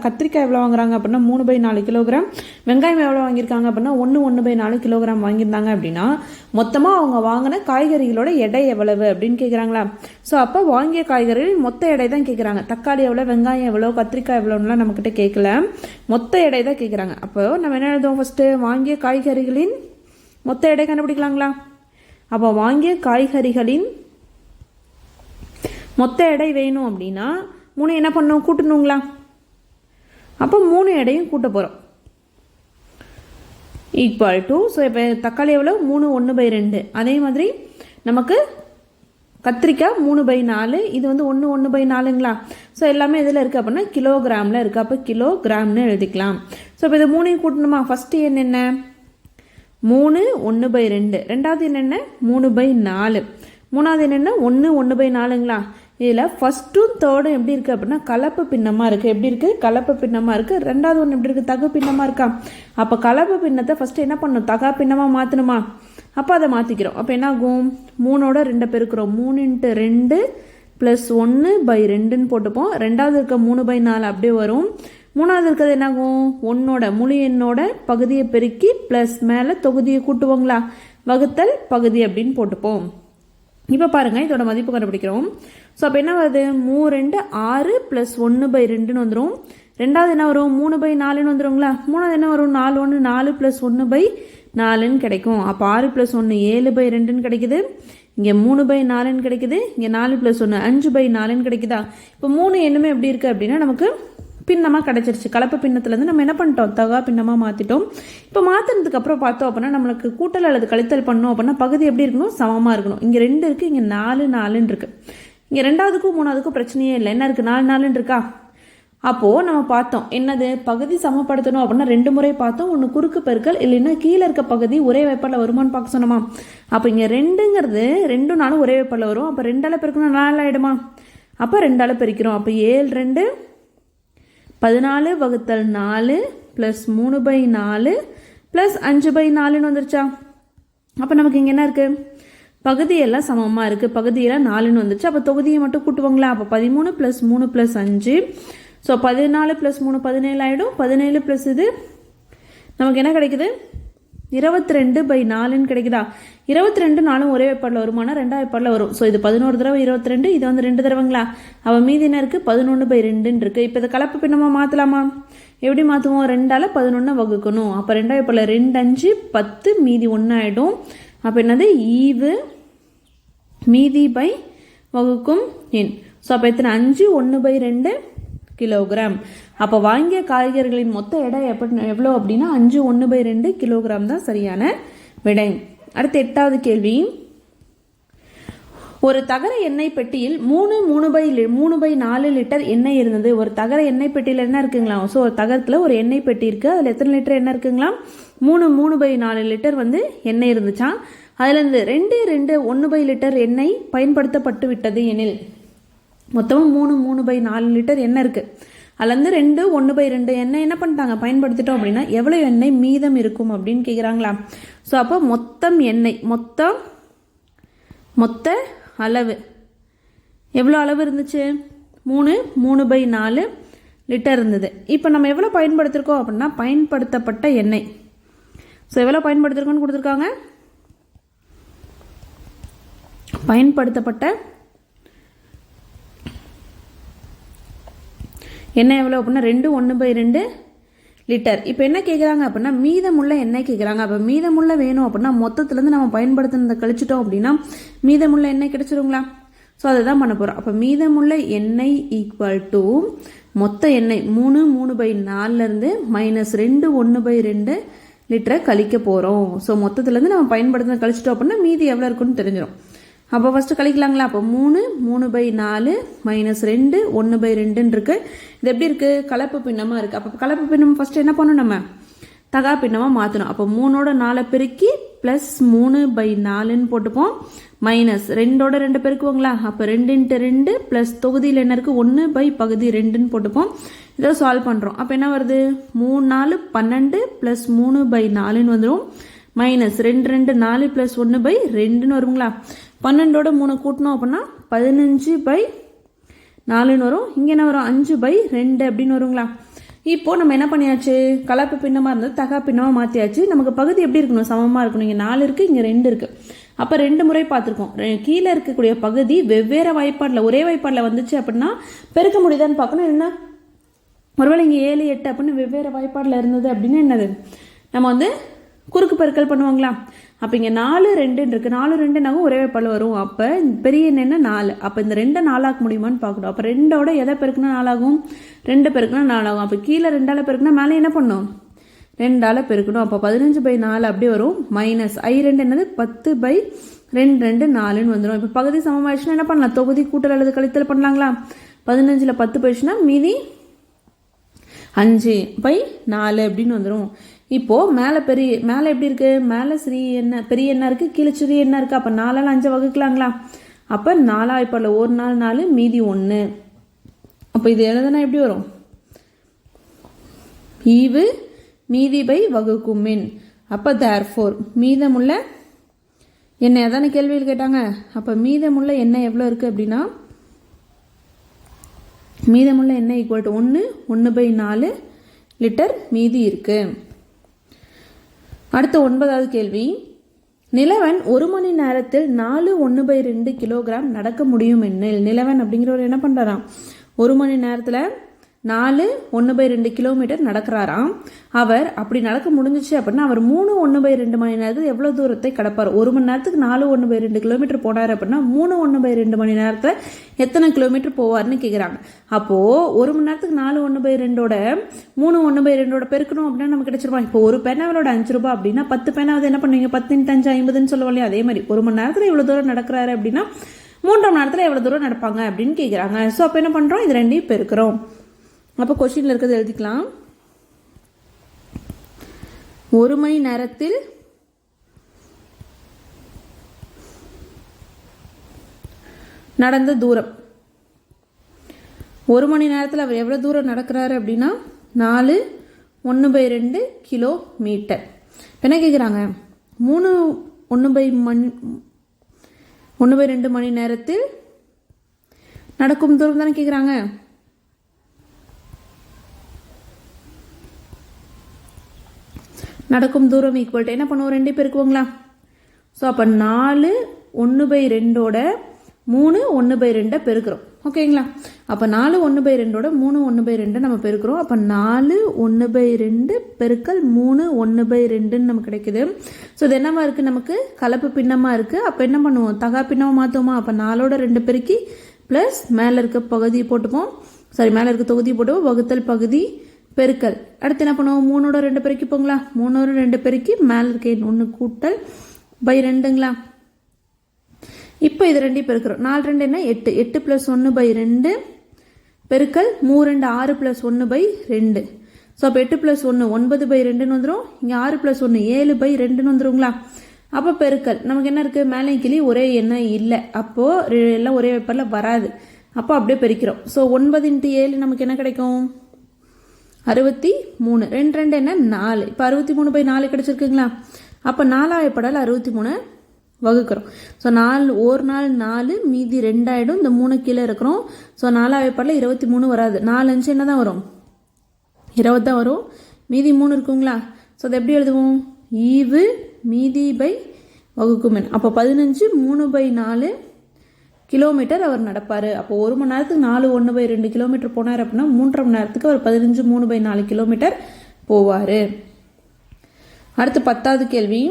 கத்திரிக்காய் எவ்வளோ வாங்குறாங்க அப்படின்னா 3/4 கிலோகிராம். வெங்காயம் எவ்வளோ வாங்கியிருக்காங்க அப்படின்னா 1/4 கிலோகிராம் வாங்கியிருந்தாங்க. அப்படின்னா மொத்தமாக அவங்க வாங்கின காய்கறிகளோட எடை எவ்வளவு அப்படின்னு கேட்குறாங்களா? ஸோ அப்போ வாங்கிய காய்கறிகள் மொத்த எடை தான் கேட்குறாங்க. தக்காளி எவ்வளோ, வெங்காயம் எவ்வளோ, கத்திரிக்காய் எவ்வளோலாம் நம்மக்கிட்ட கேட்கல, மொத்த எடை தான் கேட்குறாங்க. அப்போ நம்ம என்ன எழுதுவோம்? ஃபஸ்ட்டு வாங்கிய காய்கறிகளின் மொத்த எடை கண்டுபிடிக்கலாங்களா? அப்போ வாங்கிய காய்கறிகளின் மொத்த எடை வேணும் அப்படின்னா 3 என்ன பண்ணணும்? கூட்டணுங்களா? அப்போ 3 எடையும் கூட்ட போகிறோம். ஈக்குவல் டு, ஸோ இப்போ தக்காளி எவ்வளோ? 3 1/2. அதே மாதிரி நமக்கு கத்திரிக்காய் 3/4, இது வந்து 1/4ங்களா? ஸோ எல்லாமே இதில் இருக்குது அப்படின்னா கிலோகிராமில் இருக்குது. அப்போ கிலோகிராம்னு எழுதிக்கலாம். ஸோ இப்போ இது 3 கூட்டணுமா? ஃபஸ்ட்டு எண் என்ன? 3 1/2. ரெண்டாவது எண் என்ன? 3/4. மூணாவது எண் என்ன? 1 1/4ங்களா? இதில் ஃபஸ்ட்டும் தேர்டும் எப்படி இருக்குது அப்படின்னா கலப்பு பின்னமாக இருக்குது. எப்படி இருக்குது? கலப்பு பின்னமாக இருக்குது. ரெண்டாவது ஒன்று எப்படி இருக்குது? தகு பின்னமாக இருக்கா? அப்போ கலப்பு பின்னத்தை ஃபஸ்ட்டு என்ன பண்ணணும்? தகா பின்னமாக மாற்றணுமா? அப்போ அதை மாற்றிக்கிறோம். அப்போ என்ன ஆகும்? 3ஓட 2 பெருக்கிறோம். 3 × 2 + 1/2ன்னு போட்டுப்போம். ரெண்டாவது இருக்க 3/4 அப்படியே வரும். மூணாவது இருக்கிறது என்னாகும்? 1ஓட முழு எண்ணோட பகுதியை பெருக்கி ப்ளஸ் மேலே தொகுதியை கூட்டுவோங்களா? வகுத்தல் பகுதி அப்படின்னு போட்டுப்போம். இப்போ பாருங்கள், இதோட மதிப்பு கண்டுபிடிக்கிறோம். ஸோ அப்போ என்ன வருது? 3 2 6 + 1/2ன்னு வந்துடும். ரெண்டாவது என்ன வரும்? 3/4ன்னு வந்துடுங்களா? மூணாவது என்ன வரும்? 4 1 4 + 1/4ன்னு கிடைக்கும். அப்போ 6 + 1 7/2ன்னு கிடைக்குது. இங்கே 3/4ன்னு கிடைக்குது. இங்கே 4 + 1 5/4ன்னு கிடைக்குதா? இப்போ 3 எண்ணுமே எப்படி இருக்குது அப்படின்னா நமக்கு பின்னமாக கிடச்சிருச்சு. கலப்பு பின்னத்துலேருந்து நம்ம என்ன பண்ணிட்டோம்? தகா பின்னமாக மாற்றிட்டோம். இப்போ மாற்றினதுக்கு அப்புறம் பார்த்தோம் அப்படின்னா நம்மளுக்கு கூட்டல் அல்லது கழித்தல் பண்ணோம் அப்படின்னா பகுதி எப்படி இருக்கணும்? சமமாக இருக்கணும். இங்கே 2 இருக்குது, இங்கே 4 4ன்னு இருக்குது. இங்கே ரெண்டாவதுக்கும் மூணாவதுக்கும் பிரச்சனையே இல்லை. என்ன இருக்குது? 4 4ன்னு இருக்கா? அப்போது நம்ம பார்த்தோம் என்னது? பகுதி சமப்படுத்தணும் அப்படின்னா 2 முறை பார்த்தோம். ஒன்று குறுக்கு பெருக்கல், இல்லைன்னா கீழே இருக்க பகுதி ஒரே வெப்பரில் வருமானு பார்க்க சொன்னோமா? அப்போ இங்கே 2ங்கிறது 2 4 ஒரே வெப்பரில் வரும். அப்போ 2ஆல் பெருக்கணும் 4 ஆகிடுமா? அப்போ 2ஆல் பெருக்கிறோம். அப்போ 7 2 14 ÷ 4 + 3/4 + 5/4ன்னு வந்துருச்சா? அப்போ நமக்கு இங்கே என்ன இருக்குது? பகுதியெல்லாம் சமமாக இருக்குது. பகுதியெல்லாம் 4ன்னு வந்துருச்சு. அப்போ தொகுதியை மட்டும் கூட்டுவாங்களா? அப்போ 13 + 3 + 5. ஸோ 14 + 3 17 ஆகிடும். 17 + இது நமக்கு என்ன கிடைக்குது? 22/4ன்னு கிடைக்குதா? 22 4 ஒரே வெப்பரில் வருமானா? 2ஆம் வெப்பரில் வரும். ஸோ இது 11 தடவை 22, இது வந்து 2 தடவைங்களா? அப்போ மீதி என்ன இருக்குது? 11/2ன்னு இருக்குது. இப்போ இதை கலப்பு பின்னமாக மாற்றலாமா? எப்படி மாற்றுவோம்? 2ஆல் 11 வகுக்கணும். அப்போ 2ஆம் வெப்பரில் 2 5 10 மீதி 1 ஆகிடும். அப்போ என்னது? ஈவு மீதி பை வகுக்கும் எண். ஸோ அப்போ எத்தனை? 5 1/2 கிலோகிராம். அப்போ வாங்கிய காய்கறிகளின் மொத்த எடை எவ்வளோ அப்படின்னா 5 1/2 கிலோகிராம் தான் சரியான விடை. அடுத்து 8வது கேள்வி. ஒரு தகர எண்ணெய் பெட்டியில் 3/4 லிட்டர் எண்ணெய் இருந்தது. ஒரு தகர எண்ணெய் பெட்டியில் என்ன இருக்குங்களா? ஸோ ஒரு தகரத்தில் ஒரு எண்ணெய் பெட்டி இருக்குது. அதில் எத்தனை லிட்டர் எண்ணெய் இருக்குங்களா? 3/4 லிட்டர் வந்து எண்ணெய் இருந்துச்சான். அதுலேருந்து 2 2 1 லிட்டர் எண்ணெய் பயன்படுத்தப்பட்டு விட்டது எனில் மொத்தமாக 3/4 லிட்டர் எண்ணெய் இருக்குது. அதுலேருந்து 2 1/2 எண்ணெய் என்ன பண்ணிட்டாங்க? பயன்படுத்திட்டோம் அப்படின்னா எவ்வளோ எண்ணெய் மீதம் இருக்கும் அப்படின்னு கேட்குறாங்களா? ஸோ அப்போ மொத்தம் எண்ணெய் மொத்த அளவு எவ்வளோ அளவு இருந்துச்சு? 3/4 லிட்டர் இருந்தது. இப்போ நம்ம எவ்வளோ பயன்படுத்திருக்கோம் அப்படின்னா பயன்படுத்தப்பட்ட எண்ணெய். ஸோ எவ்வளோ பயன்படுத்திருக்கோன்னு கொடுத்துருக்காங்க? பயன்படுத்தப்பட்ட எண்ணெய் எவ்வளோ அப்படின்னா 2 1/2 லிட்டர். இப்போ என்ன கேட்குறாங்க அப்படின்னா மீதமுள்ள எண்ணெய் கேட்குறாங்க. அப்போ மீதமுள்ள வேணும் அப்படின்னா மொத்தத்துலேருந்து நம்ம பயன்படுத்தினதை கழிச்சிட்டோம் அப்படின்னா மீதமுள்ள எண்ணெய் கிடைச்சிருங்களா? ஸோ அதை தான் பண்ண போகிறோம். அப்போ மீதமுள்ள எண்ணெய் ஈக்குவல் டு மொத்த எண்ணெய் 3/4 -2 1/2 லிட்டரை கழிக்க போகிறோம். ஸோ மொத்தத்துலேருந்து நம்ம பயன்படுத்தின கழிச்சிட்டோம் அப்படின்னா மீதி எவ்வளோ இருக்குன்னு தெரிஞ்சிடும். அப்போ ஃபஸ்ட்டு கழிக்கலாங்களா? அப்போ 3/4 -2 1/2 இருக்குது. இது எப்படி இருக்குது? கலப்பு பின்னமாக இருக்குது. அப்போ கலப்பு பின்னம் ஃபஸ்ட்டு என்ன பண்ணணும்? நம்ம தகா பின்னமாக மாற்றணும். அப்போ 3ஓட 4 பெருக்கி ப்ளஸ் 3/4 போட்டுப்போம், மைனஸ் 2ஓட 2 பெருக்குவோங்களா? அப்போ 2 × 2 ப்ளஸ் தொகுதியில் என்ன இருக்குது? 1/பகுதி 2 போட்டுப்போம். இதெல்லாம் சால்வ் பண்ணுறோம். அப்போ என்ன வருது? 3 4 12 ப்ளஸ் 3/4 வந்துடும், மைனஸ் 2 2 4 ப்ளஸ் 1/2 வருங்களா? 12ஓட 3 கூட்டணும் அப்படின்னா 15/4 வரும். இங்கே என்ன வரும்? 5/2 அப்படின்னு வருங்களா? இப்போ நம்ம என்ன பண்ணியாச்சு? கலப்பு பின்னமாக இருந்தது தகா பின்னமாக மாற்றியாச்சு. நமக்கு பகுதி எப்படி இருக்கணும்? சமமாக இருக்கணும். இங்கே 4 இருக்குது, இங்கே 2 இருக்குது. அப்போ 2 முறை பார்த்துருக்கோம். கீழே இருக்கக்கூடிய பகுதி வெவ்வேறு வாய்ப்பாடில் ஒரே வாய்ப்பாடில் வந்துச்சு அப்படின்னா பெருக்க முடியுதான்னு பார்க்கணும். என்ன ஒருவேளை இங்கே 7 8 அப்படின்னு வெவ்வேறு வாய்ப்பாடில் இருந்தது அப்படின்னா என்னது? நம்ம வந்து குறுக்கு பெருக்கல் பண்ணுவாங்களா? அப்போ இங்கே 4 2 இருக்குது. 4 2 ஒரே வாய்ப்பாடில் வரும். அப்போ பெரிய என்ன 4. அப்போ இந்த 2 4 ஆக்க முடியுமான்னு பார்க்கணும். அப்போ 2ஓட எதை பெருக்குனா 4 ஆகும்? 2 பெருக்குனா 4 ஆகும். அப்போ கீழே 2ஆல் பெருக்குனா மேலே என்ன பண்ணும்? 2ஆல் பெருக்கணும். அப்போ 15/4 அப்படியே வரும், மைனஸ் I2 என்னது? 10/2 4 வந்துடும். இப்போ பகுதி சமமாயிடுச்சுன்னா என்ன பண்ணலாம்? தொகுதி கூட்டல் அல்லது கழித்தல் பண்ணலாங்களா? 15ல் 10 போயிடுச்சுன்னா மீதி 5/4 அப்படின்னு வந்துடும். இப்போது மேலே எப்படி இருக்குது? மேலே பெரிய எண்ணா இருக்குது, கீழே சிறிய எண்ணா இருக்குது. அப்போ 4ஆல் 5 வகுக்கலாங்களா? அப்போ 4 வாய்ப்பாடில் 1 4 4 மீதி 1. அப்போ இது எழுதுனா எப்படி வரும்? ஈவு மீதி பை வகுக்குமின். அப்போ தேர்ஃபோர் மீதமுள்ள எண்ணெய் அதான கேள்வியில் கேட்டாங்க. அப்போ மீதமுள்ள எண்ணெய் எவ்வளோ இருக்குது அப்படின்னா மீதமுள்ள எண்ணெய் ஈக்குவல் டு 1/4 லிட்டர் மீதி இருக்குது. அடுத்த 9வது கேள்வி. நிலவன் 1 மணி நேரத்தில் 4 1/2 கிலோகிராம் நடக்க முடியும் எனில், நிலவன் அப்படிங்கிறவர் என்ன பண்ணுறாராம்? 1 மணி நேரத்தில் 4 1/2 கிலோமீட்டர் நடக்கிறாராம். அவர் அப்படி நடக்க முடிஞ்சிச்சு அப்படின்னா அவர் 3 1/2 மணி நேரத்தில் எவ்வளோ தூரத்தை கடப்பார்? 1 மணி நேரத்துக்கு 4 1/2 கிலோமீட்டர் போனார் அப்படின்னா 3 1/2 மணி நேரத்தில் எத்தனை கிலோமீட்டர் போவார்னு கேட்குறாங்க. அப்போது 1 மணி நேரத்துக்கு 4 1/2 3 1/2 பெருக்கணும் அப்படின்னா நமக்கு கிடைச்சிருவாங்க. இப்போ ஒரு பேனாவோட 5 ரூபாய் அப்படின்னா 10 பேனாவது என்ன பண்ணுவீங்க? 10 × 5 50ன்னு சொல்லுவோம் இல்லையா? அதே மாதிரி 1 மணி நேரத்தில் இவ்வளோ தூரம் நடக்கிறாரு அப்படின்னா 3 மணி நேரத்தில் எவ்வளோ தூரம் நடப்பாங்க அப்படின்னு கேட்குறாங்க. ஸோ அப்போ என்ன பண்ணுறோம்? இது ரெண்டையும் பெருக்கிறோம். அப்போ கொஸ்டின்ல இருக்கிறது எழுதிக்கலாம். 1 மணி நேரத்தில் நடந்த தூரம், 1 மணி நேரத்தில் அவர் எவ்வளோ தூரம் நடக்கிறாரு அப்படின்னா 4 1/2 கிலோமீட்டர். என்ன கேட்குறாங்க? 3 1/2 மணி நேரத்தில் நடக்கும் தூரம் தானே கேட்குறாங்க. நடக்கும் தூரம் ஈக்குவல் டு என்ன பண்ணுவோம்? 2 பெருக்குவோங்களா? ஸோ அப்போ 4 1/2 3 1/2 பெருக்கிறோம். ஓகேங்களா? அப்போ 4 1/2 3 1/2 நம்ம பெருக்கிறோம். அப்போ 4 1/2 பெருக்கல் 3 1/2 நமக்கு கிடைக்குது. ஸோ இது என்னவா இருக்குது? நமக்கு கலப்பு பின்னமாக இருக்குது. அப்போ என்ன பண்ணுவோம்? தகா பின்னமாக மாற்றுவோமா? அப்போ 4ஓட 2 பெருக்கி ப்ளஸ் மேலே இருக்க பகுதியை போட்டுப்போம், மேலே இருக்க தொகுதியை போட்டுப்போம், வகுத்தல் பகுதி பெருக்கல். அடுத்து என்ன பண்ணுவோம்? 3ஓட 2 பெருக்கிப்போங்களா? 3ஓட 2 பெருக்கி மேலே இருக்க 1 கூட்டல் /2ங்களா? இப்போ இது 2 பெருக்கிறோம். 4 2 என்ன? 8. 8 + 1/2 பெருக்கல் 3 2 6 + 1/2. ஸோ அப்போ 8 + 1 9/2 வந்துடும். இங்கே 6 + 1 7/2 வந்துடுங்களா? அப்போ பெருக்கல் நமக்கு என்ன இருக்குது? மேலே கிளி ஒரே எண்ணெய் இல்லை, அப்போது எல்லாம் ஒரே பேப்பரில் வராது. அப்போ அப்படியே பெருக்கிறோம். ஸோ 9 × 7 நமக்கு என்ன கிடைக்கும்? 63. 2 2 என்ன? 4. இப்போ 63/4 கிடைச்சிருக்குங்களா? அப்போ 4ஆவது படால் 63 வகுக்கிறோம். ஸோ 4 ஒரு நாள் 4 மீதி 2 ஆகிடும். இந்த 3 கீழே இருக்கிறோம். ஸோ 4ஆவது படால் 23 வராது. 4 5 என்ன தான் வரும்? 20 தான் வரும். மீதி 3 இருக்குங்களா? ஸோ அதை எப்படி எழுதுவோம்? ஈவு மீதி பை வகுக்குமென். அப்போ 15 3/4 கிலோமீட்டர் அவர் நடப்பார். அப்போ 1 மணி நேரத்துக்கு 4 1/2 கிலோமீட்டர் போனார் அப்படின்னா 3.5 மணி நேரத்துக்கு அவர் 15 3/4 கிலோமீட்டர் போவார். அடுத்து 10வது கேள்வி.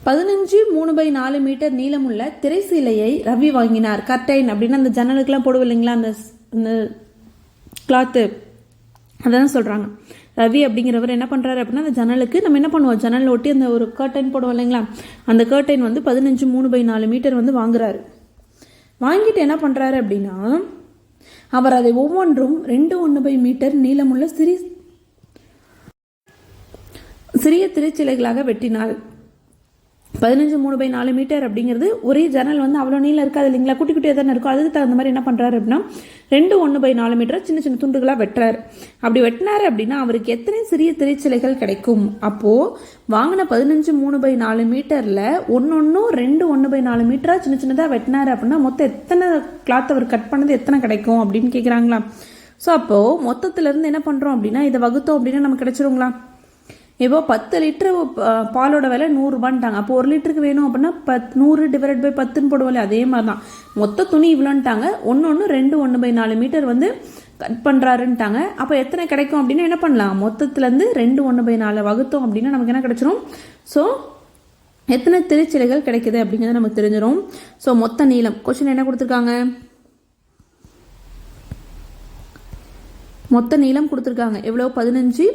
15 3/4 மீட்டர் நீளமுள்ள திரைசீலையை ரவி வாங்கினார். கர்டைன் அப்படின்னா அந்த ஜன்னலுக்கெல்லாம் போடுவோம் இல்லைங்களா? அந்த அந்த கிளாத்து அதான் சொல்கிறாங்க. ரவி அப்படிங்கிறவர் என்ன பண்ணுறாரு அப்படின்னா அந்த ஜன்னலுக்கு நம்ம என்ன பண்ணுவோம், ஜன்னல் ஒட்டி அந்த ஒரு கர்டைன் போடுவோம் இல்லைங்களா, அந்த கர்டைன் வந்து 15 3/4 மீட்டர் வந்து வாங்குறாரு. வாங்கிட்டு என்ன பண்ணுறாரு அப்படின்னா அவர் அதை ஒவ்வொன்றும் 2 மீட்டர் நீளமுள்ள சிறிய திரைச்சிலைகளாக வெட்டினார். 15 3/4 மீட்டர் அப்படிங்கிறது ஒரே ஜன்னல் வந்து அவ்வளோ நீளம் இருக்காது இல்லைங்களா, குட்டி குட்டியாக தானே இருக்கும். அதுக்கு தகுந்த மாதிரி என்ன பண்ணுறாரு அப்படின்னா 2 1/4 மீட்டர் சின்ன சின்ன துண்டுகளாக வெட்டுறாரு. அப்படி வெட்டினாரு அப்படின்னா அவருக்கு எத்தனை சிறிய திரைச்சிலைகள் கிடைக்கும்? அப்போது வாங்கின 15 3/4 மீட்டரில் ஒன்னொன்னும் 2 1/4 மீட்டராக சின்ன சின்னதாக வெட்டினாரு அப்படின்னா மொத்தம் எத்தனை கிளாத் அவர் கட் பண்ணது எத்தனை கிடைக்கும் அப்படின்னு கேட்குறாங்களா. ஸோ அப்போது மொத்தத்துலேருந்து என்ன பண்ணுறோம் அப்படின்னா இதை வகுத்தோம் அப்படின்னா நமக்கு கிடைச்சிருங்களா. இப்போ 10 லிட்டரு பாலோட விலை 100 ரூபான்ட்டாங்க. அப்போ 1 லிட்டருக்கு வேணும் அப்படின்னா 100 டிவைட் பை 10ன்னு போடுவோம். அதே மாதிரி தான் மொத்த துணி இவ்வளோன்ட்டாங்க. 2 1/4 மீட்டர் வந்து கட் பண்ணுறாருன்ட்டாங்க. அப்போ எத்தனை கிடைக்கும் அப்படின்னா என்ன பண்ணலாம், மொத்தத்துலேருந்து 2 1/4 வகுத்தோம் அப்படின்னா நமக்கு என்ன கிடைச்சிரும். ஸோ எத்தனை திரைச்சிலைகள் கிடைக்குது அப்படிங்கிறது நமக்கு தெரிஞ்சிடும். ஸோ மொத்த நீளம் கொஸ்டின் என்ன கொடுத்துருக்காங்க, மொத்த நீளம் கொடுத்துருக்காங்க எவ்வளோ, 15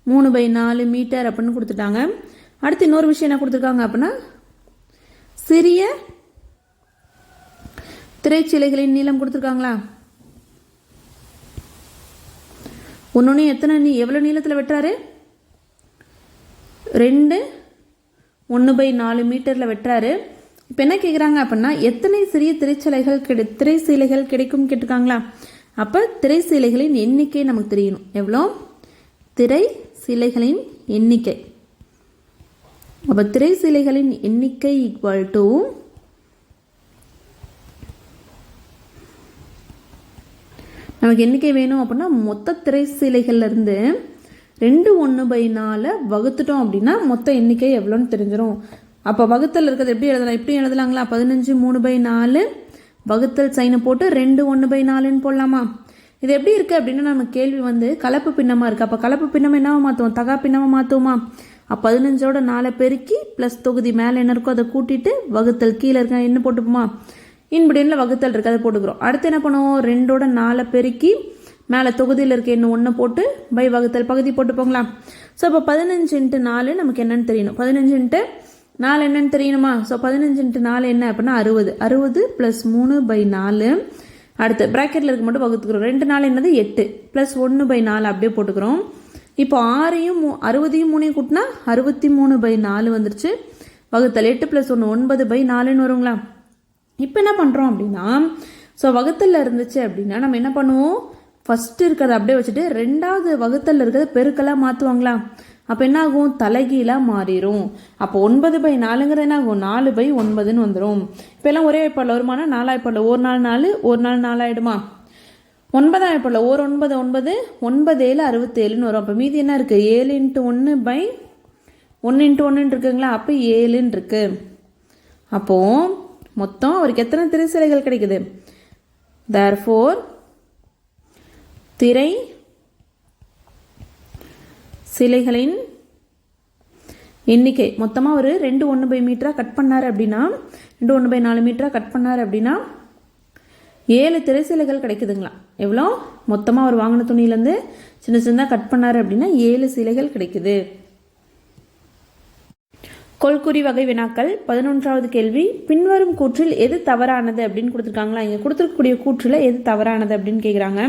3/4 மீட்டர் அப்படின்னு கொடுத்துட்டாங்க. அடுத்து இன்னொரு விஷயம் என்ன கொடுத்துருக்காங்க அப்படின்னா சிறிய திரைச்சிலைகளின் நீளம் கொடுத்துருக்காங்களா. ஒன்னொன்னு எவ்வளோ நீளத்தில் வெட்டுறாரு, 2 1/4 மீட்டரில் வெட்டுறாரு. இப்போ என்ன கேட்குறாங்க அப்படின்னா எத்தனை சிறிய திரைச்சீலைகள் கிடைக்கும் கேட்டிருக்காங்களா. அப்போ திரைச்சீலைகளின் எண்ணிக்கை நமக்கு தெரியணும். எவ்வளோ திரை சிலைகளின் எண்ணிக்கை. அப்போ திரை சிலைகளின் எண்ணிக்கை ஈக்குவல் டு நமக்கு எண்ணிக்கை வேணும் அப்படின்னா மொத்த திரை சிலைகள்ல இருந்து 2 1/4 வகுத்துட்டோம் அப்படின்னா மொத்த எண்ணிக்கை எவ்வளோன்னு தெரிஞ்சிடும். அப்போ வகுத்தல் இருக்கிறது எப்படி எழுதலாம், இப்படி எழுதலாங்களா, 15 3/4 வகுத்தல் சைனை போட்டு 2 1/4ன்னு போடலாமா. இது எப்படி இருக்குது அப்படின்னா நம்ம கேள்வி வந்து கலப்பு பின்னமாக இருக்குது. அப்போ கலப்பு பின்னம் என்னவா மாற்றுவோம், தகா பின்னமாக மாற்றுவோமா. அப்போ 15ஓட 4 பெருக்கி ப்ளஸ் தொகுதி மேலே என்ன இருக்கோ அதை கூட்டிட்டு வகுத்தல் கீழே இருக்க என்ன போட்டுப்போமா, இன்படியில் வகுத்தல் இருக்குது அதை போட்டுக்கிறோம். அடுத்து என்ன பண்ணுவோம், 2ஓட 4 பெருக்கி மேலே தொகுதியில் இருக்க என்ன 1 போட்டு பை வகுத்தல் பகுதி போட்டுப்போங்களா. ஸோ அப்போ 15 × 4 நமக்கு என்னன்னு தெரியணும், 15 × 4 என்னன்னு தெரியணுமா. ஸோ 15 × 4 என்ன அப்படின்னா 60 + 3/4. அடுத்து ப்ராக்கெட்டில் இருக்க மட்டும் வகுத்துக்கிறோம். 2 4 என்னது 8 + 1/4 அப்படியே போட்டுக்கிறோம். இப்போ 60யும் 3யும் கூட்டினா 63/4 வந்துருச்சு. வகுத்தல் 8 + 1 9/4ன்னு வருங்களா. இப்போ என்ன பண்ணுறோம் அப்படின்னா ஸோ வகுத்தலில் இருந்துச்சு அப்படின்னா நம்ம என்ன பண்ணுவோம், ஃபஸ்ட்டு இருக்கிறத அப்படியே வச்சுட்டு 2வது வகுத்தலில் இருக்கிறத பெருக்கெல்லாம் மாற்றுவாங்களா. அப்போ என்ன ஆகும், தலைகீழாக மாறிடும். அப்போ 9/4ங்கிறது என்ன ஆகும், 4/9ன்னு வந்துடும். இப்போ எல்லாம் ஒரே வாய்ப்பாடில் வருமானா 4 வாய்ப்பாடில், ஒரு நாள் 4 ஒரு நாள் 4 ஆகிடுமா. 9 வாய்ப்பாடில் ஒரு 9 9 9 7 67ன்னு வரும். அப்போ மீதி என்ன இருக்குது, 7 × 1/1 × 1 இருக்குங்களா. அப்போ 7ன்னு இருக்கு. அப்போது மொத்தம் அவருக்கு எத்தனை திரை சிலைகள் கிடைக்குது, தேர்ஃபோர் திரை சிலைகளின் எண்ணிக்கை மொத்தமாக ஒரு 2 1/4 மீட்டராக கட் பண்ணார் அப்படின்னா 2 1/4 மீட்டராக கட் பண்ணார் அப்படின்னா 7 திரை சிலைகள் கிடைக்குதுங்களா. எவ்வளோ மொத்தமாக அவர் வாங்கின துணியிலேருந்து சின்ன சின்னதாக கட் பண்ணார் அப்படின்னா 7 சிலைகள் கிடைக்குது. கொள்குறி வகை வினாக்கள் 11வது கேள்வி, பின்வரும் கூற்றில் எது தவறானது அப்படின்னு கொடுத்துருக்காங்களா. இங்கே கொடுத்துருக்கக்கூடிய கூற்றில் எது தவறானது அப்படின்னு கேட்குறாங்க.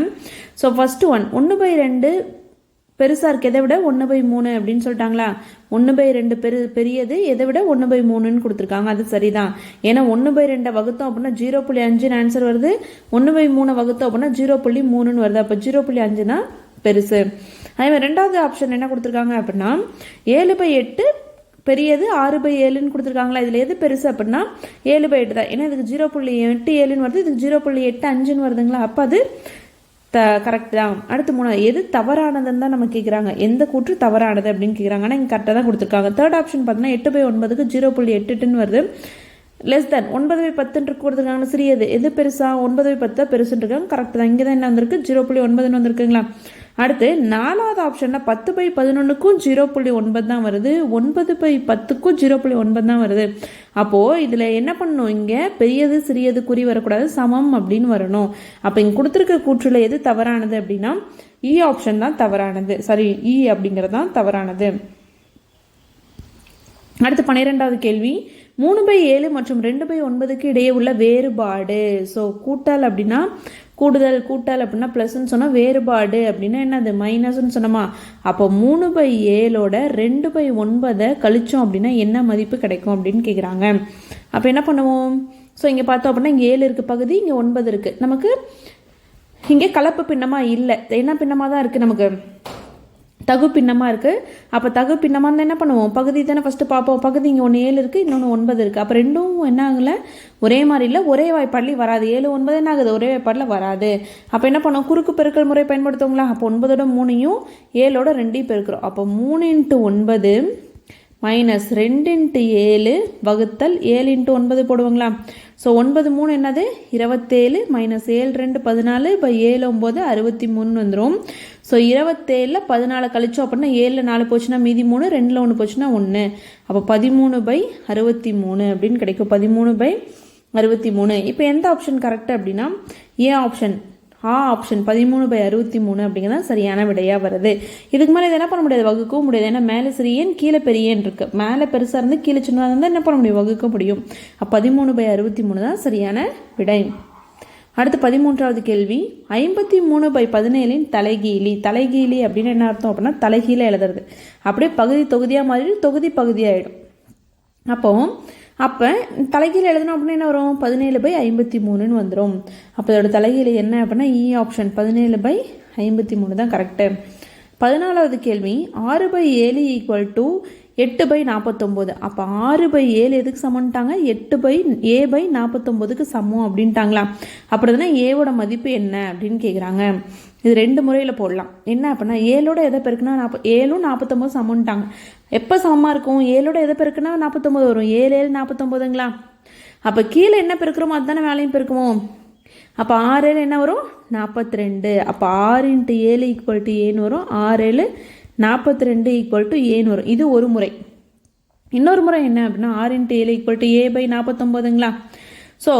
ஸோ ஃபர்ஸ்ட் 1/2 பெருசாக இருக்குது, எதை விட 1/3 அப்படின்னு சொல்லிட்டாங்களா. 1/2 பெரியது, எதை விட 1/3ன்னு கொடுத்துருக்காங்க. அது சரிதான். ஏன்னா 1/2 வகுத்தோம் அப்படின்னா 0.5 ஆன்சர் வருது. 1/3 வகுத்தோம் அப்படின்னா 0.3ன்னு வருது. அப்போ 0.5 தான் பெருசு. அதே மாதிரி 2வது ஆப்ஷன் என்ன கொடுத்துருக்காங்க அப்படின்னா 7/8 பெரியது, 6/7ன்னு கொடுத்துருக்காங்களா. இதில் எது பெருசு அப்படின்னா 7/8 தான். ஏன்னா இதுக்கு 0.87ன்னு வருது, இதுக்கு 0.85ன்னு வருதுங்களா. அப்போ அது கரெக்ட் தான். அடுத்து 3 எது தவறானதுன்னு தான் நம்ம கேட்குறாங்க, எந்த கூற்று தவறானது அப்படின்னு கேட்குறாங்க. ஆனால் இங்கே கரெக்டாக தான் கொடுத்துருக்காங்க. தேர்ட் ஆப்ஷன் பார்த்தீங்கன்னா 8/9க்கு 0.88ன்னு வருது. லெஸ் தென் 9/10 கொடுத்துருக்காங்க, சிறியது எது பெருசா, 9/10 பெருசுன்னு இருக்காங்க. கரெக்ட் தான். இங்கே தான் என்ன வந்திருக்கு, 0.9ன்னு வந்திருக்குங்களா. அடுத்து நாலாவது ஆப்ஷனில் 10/11க்கும் 0.9 தான் வருது, 9/10க்கும் 0.9 தான் வருது. அப்போது இதில் என்ன பண்ணணும், இங்கே பெரியது சிறியது குறி வரக்கூடாது, சமம் அப்படின்னு வரணும். அப்போ இங்கே கொடுத்துருக்க கூற்றில் எது தவறானது அப்படின்னா இ ஆப்ஷன் தான் தவறானது. சாரி, இ அப்படிங்கிறது தான் தவறானது. அடுத்து 12வது கேள்வி, 3/7 மற்றும் 2/9க்கு இடையே உள்ள வேறுபாடு. ஸோ கூட்டல் அப்படின்னா கூடுதல், கூட்டல் அப்படின்னா ப்ளஸ்ன்னு சொன்னால் வேறுபாடு அப்படின்னா என்னது மைனஸ்ன்னு சொன்னோமா. அப்போ 3/7ஓட 2/9 கழிச்சோம் அப்படின்னா என்ன மதிப்பு கிடைக்கும் அப்படின்னு கேட்குறாங்க. அப்போ என்ன பண்ணுவோம், ஸோ இங்கே பார்த்தோம் அப்படின்னா இங்கே 7 இருக்குது பகுதி, இங்கே 9 இருக்குது. நமக்கு இங்கே கலப்பு பின்னமாக இல்லை, என்ன பின்னமாக தான் இருக்குது, நமக்கு தகு பின்னமாக இருக்குது. அப்போ தகு பின்னமாக இருந்தால் என்ன பண்ணுவோம், பகுதி தானே ஃபஸ்ட்டு பார்ப்போம். பகுதி இங்கே 1 7 இருக்குது, இன்னொன்று 9 இருக்குது. அப்போ ரெண்டும் என்ன ஆகலை, ஒரே மாதிரி இல்லை, ஒரே வாய்ப்பாடிலையும் வராது. 7 9 என்ன ஆகுது, ஒரே வாய்ப்பாடில் வராது. அப்போ என்ன பண்ணுவோம், குறுக்கு பெருக்கல் முறை பயன்படுத்துவோங்களா. அப்போ 9ஓட 3யும் 7ஓட 2 பெருக்கிறோம். அப்போ 3 × 9 மைனஸ் 2 × 7 வகுத்தல் 7 × 9 போடுவாங்களா. ஸோ 9 3 என்னது 27 மைனஸ் 7 2 14 இப்போ 7 9 63 வந்துடும். ஸோ 27ல் 14 கழிச்சோம் அப்படின்னா 7ல் 4 போச்சுன்னா மீதி 3, 2ல் 1 போச்சுன்னா 1. அப்போ 13/63 அப்படின்னு கிடைக்கும். 13/63. இப்போ எந்த ஆப்ஷன் கரெக்ட் அப்படின்னா ஏ ஆப்ஷன், ஆப்ஷன் 13/63 அப்படிங்கிறது சரியான விடையாக வருது. இதுக்கு மேலே இதை என்ன பண்ண முடியாது, வகுக்கவும் முடியாது. ஏன்னா மேலே சிறியன் கீழே பெரியன் இருக்கு, மேலே பெருசாக இருந்து கீழே சின்னதாக இருந்தால் என்ன பண்ண முடியும், வகுக்க முடியும். 13/63 தான் சரியான விடை. அடுத்து 13வது கேள்வி, 53/17 தலைகீழி. தலைகீழி அப்படின்னு என்ன அர்த்தம் அப்படின்னா தலைகீழ எழுதுறது, அப்படியே பகுதி தொகுதியாக மாதிரி தொகுதி பகுதியாகிடும். அப்போ தலைகீழ் எழுதணும் அப்படின்னா என்ன வரும், 17/53 வந்துடும். அப்போ இதோட தலைகீழ் என்ன அப்படின்னா இ ஆப்ஷன் 17/53 தான் கரெக்டு. 14வது கேள்வி, 6/7 = 8/49. அப்போ 6/7 எதுக்கு சமன்ட்டாங்க, 8/49க்கு சமம் அப்படின்ட்டாங்களா. அப்படின்னா ஏவோட மதிப்பு என்ன அப்படின்னு கேட்குறாங்க. இது 2 முறையில் போடலாம். என்ன அப்படின்னா 7ஓட எதை பெருக்குன்னா 7ம் 49 சமன்ட்டாங்க. எப்போ சமமாக இருக்கும், 7ஓட எதை பெருக்குன்னா 49 வரும். 7 7 49ங்களா. அப்போ கீழே என்ன பெருக்கிறோமோ அதுதானே வேலையும் பெருக்குவோம். அப்போ 6 7 என்ன வரும் 42. அப்போ 6 × 7 = ஏன்னு வரும். 6 7 42 = ஏன்னு வரும். இது ஒரு முறை. இன்னொரு முறை என்ன அப்படின்னா 6 × 7 = a/49ங்களா. ஸோ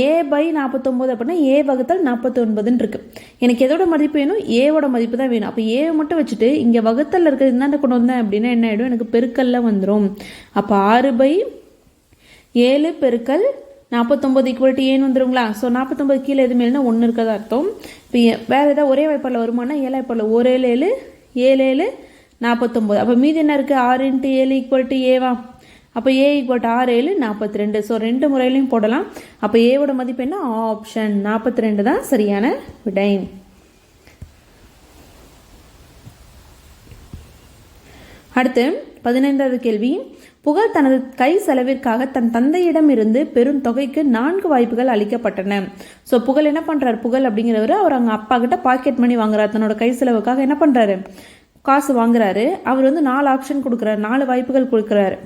a/49 அப்படின்னா a வகுத்தல் 49ன்னு இருக்கு. எனக்கு எதோட மதிப்பு வேணும், ஏவோட மதிப்பு தான் வேணும். அப்போ ஏவை மட்டும் வச்சுட்டு இங்கே வகுத்தல் இருக்கிறது என்னென்ன கொண்டு வந்தேன் அப்படின்னா என்ன ஆகிடும், எனக்கு பெருக்கல்ல வந்துடும். அப்போ 6/7 பெருக்கல் 49 = ஏன்னு வந்துடுங்களா. ஸோ 49 கீழே எது மேலேனா 1 இருக்கிறதா அர்த்தம். இப்போ வேறு ஏதாவது ஒரே வாய்ப்பாடில் வருமானா 7 வாய்ப்பாடில் 1 7 7 7 49. அப்போ மீதி என்ன இருக்குது, 6 × 7 = ஏவா. அப்போ a = 6 7 42. ஸோ 2 முறையிலையும் போடலாம். அப்போ ஏவோட மதிப்பு என்ன, ஆப்ஷன் 42 தான் சரியான விடை. அடுத்து 15வது கேள்வி, புகழ் தனது கை செலவிற்காக தன் தந்தையிடம் இருந்து பெரும் தொகைக்கு 4 வாய்ப்புகள் அளிக்கப்பட்டன. ஸோ புகழ் என்ன பண்ணுறாரு, புகழ் அப்படிங்கிறவர் அவர் அவங்க அப்பா கிட்ட பாக்கெட் மணி வாங்குறாரு. தன்னோட கை செலவுக்காக என்ன பண்ணுறாரு, காசு வாங்குறாரு. அவர் 4 ஆப்ஷன் கொடுக்குறாரு, 4 வாய்ப்புகள் கொடுக்குறாரு.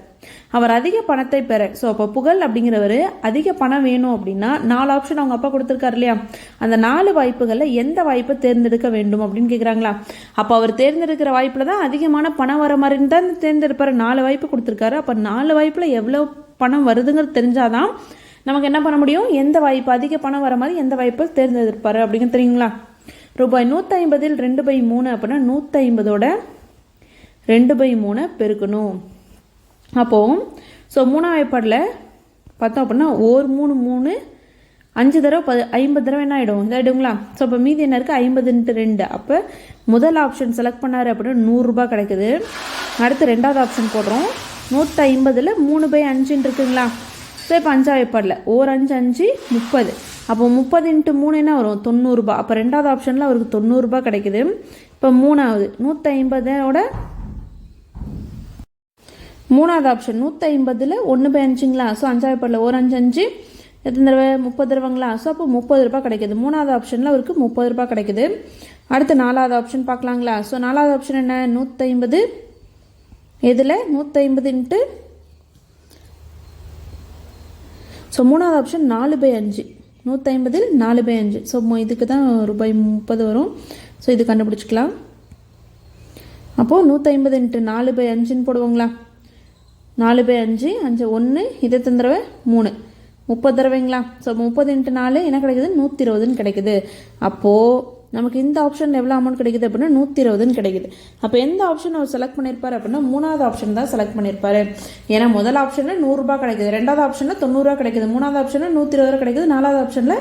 அவர் அதிக பணத்தை பெற. ஸோ அப்போ புகழ் அப்படிங்கிறவர் அதிக பணம் வேணும் அப்படின்னா 4 ஆப்ஷன் அவங்க அப்பா கொடுத்துருக்காரு இல்லையா, அந்த 4 வாய்ப்புகளில் எந்த வாய்ப்பை தேர்ந்தெடுக்க வேண்டும் அப்படின்னு கேட்குறாங்களா. அப்போ அவர் தேர்ந்தெடுக்கிற வாய்ப்பில் தான் அதிகமான பணம் வர மாதிரி தான் தேர்ந்தெடுப்பார். 4 வாய்ப்பு கொடுத்துருக்காரு. அப்போ 4 வாய்ப்பில் எவ்வளோ பணம் வருதுங்கிறது தெரிஞ்சாதான் நமக்கு என்ன பண்ண முடியும், எந்த வாய்ப்பு அதிக பணம் வர மாதிரி எந்த வாய்ப்பை தேர்ந்தெடுப்பார் அப்படிங்க தெரியுங்களா. ரூபாய் 150 2/3 அப்படின்னா 150ஓட 2/3 பெருக்கணும். அப்போது ஸோ 3ஆம் வாய்ப்பாடில் பார்த்தோம் அப்படின்னா 1 3 3 5 தடவை 50 தடவை என்ன ஆகிடும், இதாகிடுங்களா. ஸோ இப்போ மீதி என்ன இருக்குது, 50 × 2. அப்போ முதல் ஆப்ஷன் செலக்ட் பண்ணார் அப்படின்னா 100 ரூபாய் கிடைக்குது. அடுத்து 2வது ஆப்ஷன் போடுறோம். 150ல் 3/5 இருக்குங்களா. ஸோ இப்போ 5ஆம் வாய்ப்பாடில் 1 5 5 30. அப்போ 30 × 3 என்ன வரும், 90 ரூபாய். அப்போ 2வது ஆப்ஷனில் அவருக்கு 90 ரூபாய் கிடைக்குது. இப்போ 3வது 150ஓட 3வது ஆப்ஷன் 150ல் 1/5ங்களா. ஸோ 5ஆம் வாய்ப்பாடில் 1 5 5 எத்தனை தடவை 30 தடவைங்களா. ஸோ அப்போ 30 ரூபாய் கிடைக்குது. 3வது ஆப்ஷனில் அவருக்கு 30 ரூபாய் கிடைக்குது. அடுத்து 4வது ஆப்ஷன் பார்க்கலாங்களா. ஸோ 4வது ஆப்ஷன் என்ன, 150 இதில் 150 ஸோ 3வது ஆப்ஷன் 4/5, 150ல் 4/5. ஸோ இதுக்கு தான் ரூபாய் 30 வரும். ஸோ இது கண்டுபிடிச்சிக்கலாம். அப்போது 150 × 4/5 போடுவோங்களா? 4/5 5 1 இதை தடவை 3 30 தடவைங்களா? ஸோ 30 × 4 என்ன கிடைக்குது? 120ன்னு கிடைக்குது. அப்போது நமக்கு இந்த ஆப்ஷன் எவ்வளோ அமௌண்ட் கிடைக்குது அப்படின்னா 120ன்னு கிடைக்குது. அப்போ எந்த ஆப்ஷன் அவர் செலக்ட் பண்ணியிருப்பார் அப்படின்னா 3வது ஆப்ஷன் தான் செலக்ட் பண்ணியிருப்பாரு. ஏன்னா முதல் ஆப்ஷனில் 100 ரூபாய் கிடைக்குது, 2வது ஆப்ஷனில் 90 ரூபா கிடைக்குது, 3வது ஆப்ஷனில் 120 ரூபா கிடைக்குது, 4வது ஆப்ஷனில்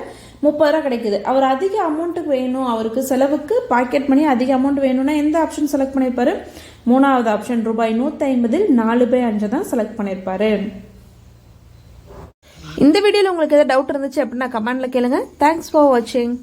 30 ரூபா கிடைக்குது. அவர் அதிக அமௌண்ட்டுக்கு வேணும், அவருக்கு செலவுக்கு பாக்கெட் மணி அதிக அமௌண்ட் வேணும்னா எந்த ஆப்ஷன் செலக்ட் பண்ணியிருப்பாரு? 3வது ஆப்ஷன் ரூபாய் 150ல் 4/5 தான் செலக்ட் பண்ணியிருப்பாரு. இந்த வீடியோவில் உங்களுக்கு ஏதாவது டவுட் இருந்துச்சு அப்படின்னா கமெண்ட்ல கேளுங்க. தேங்க்ஸ் ஃபார் வாட்சிங்.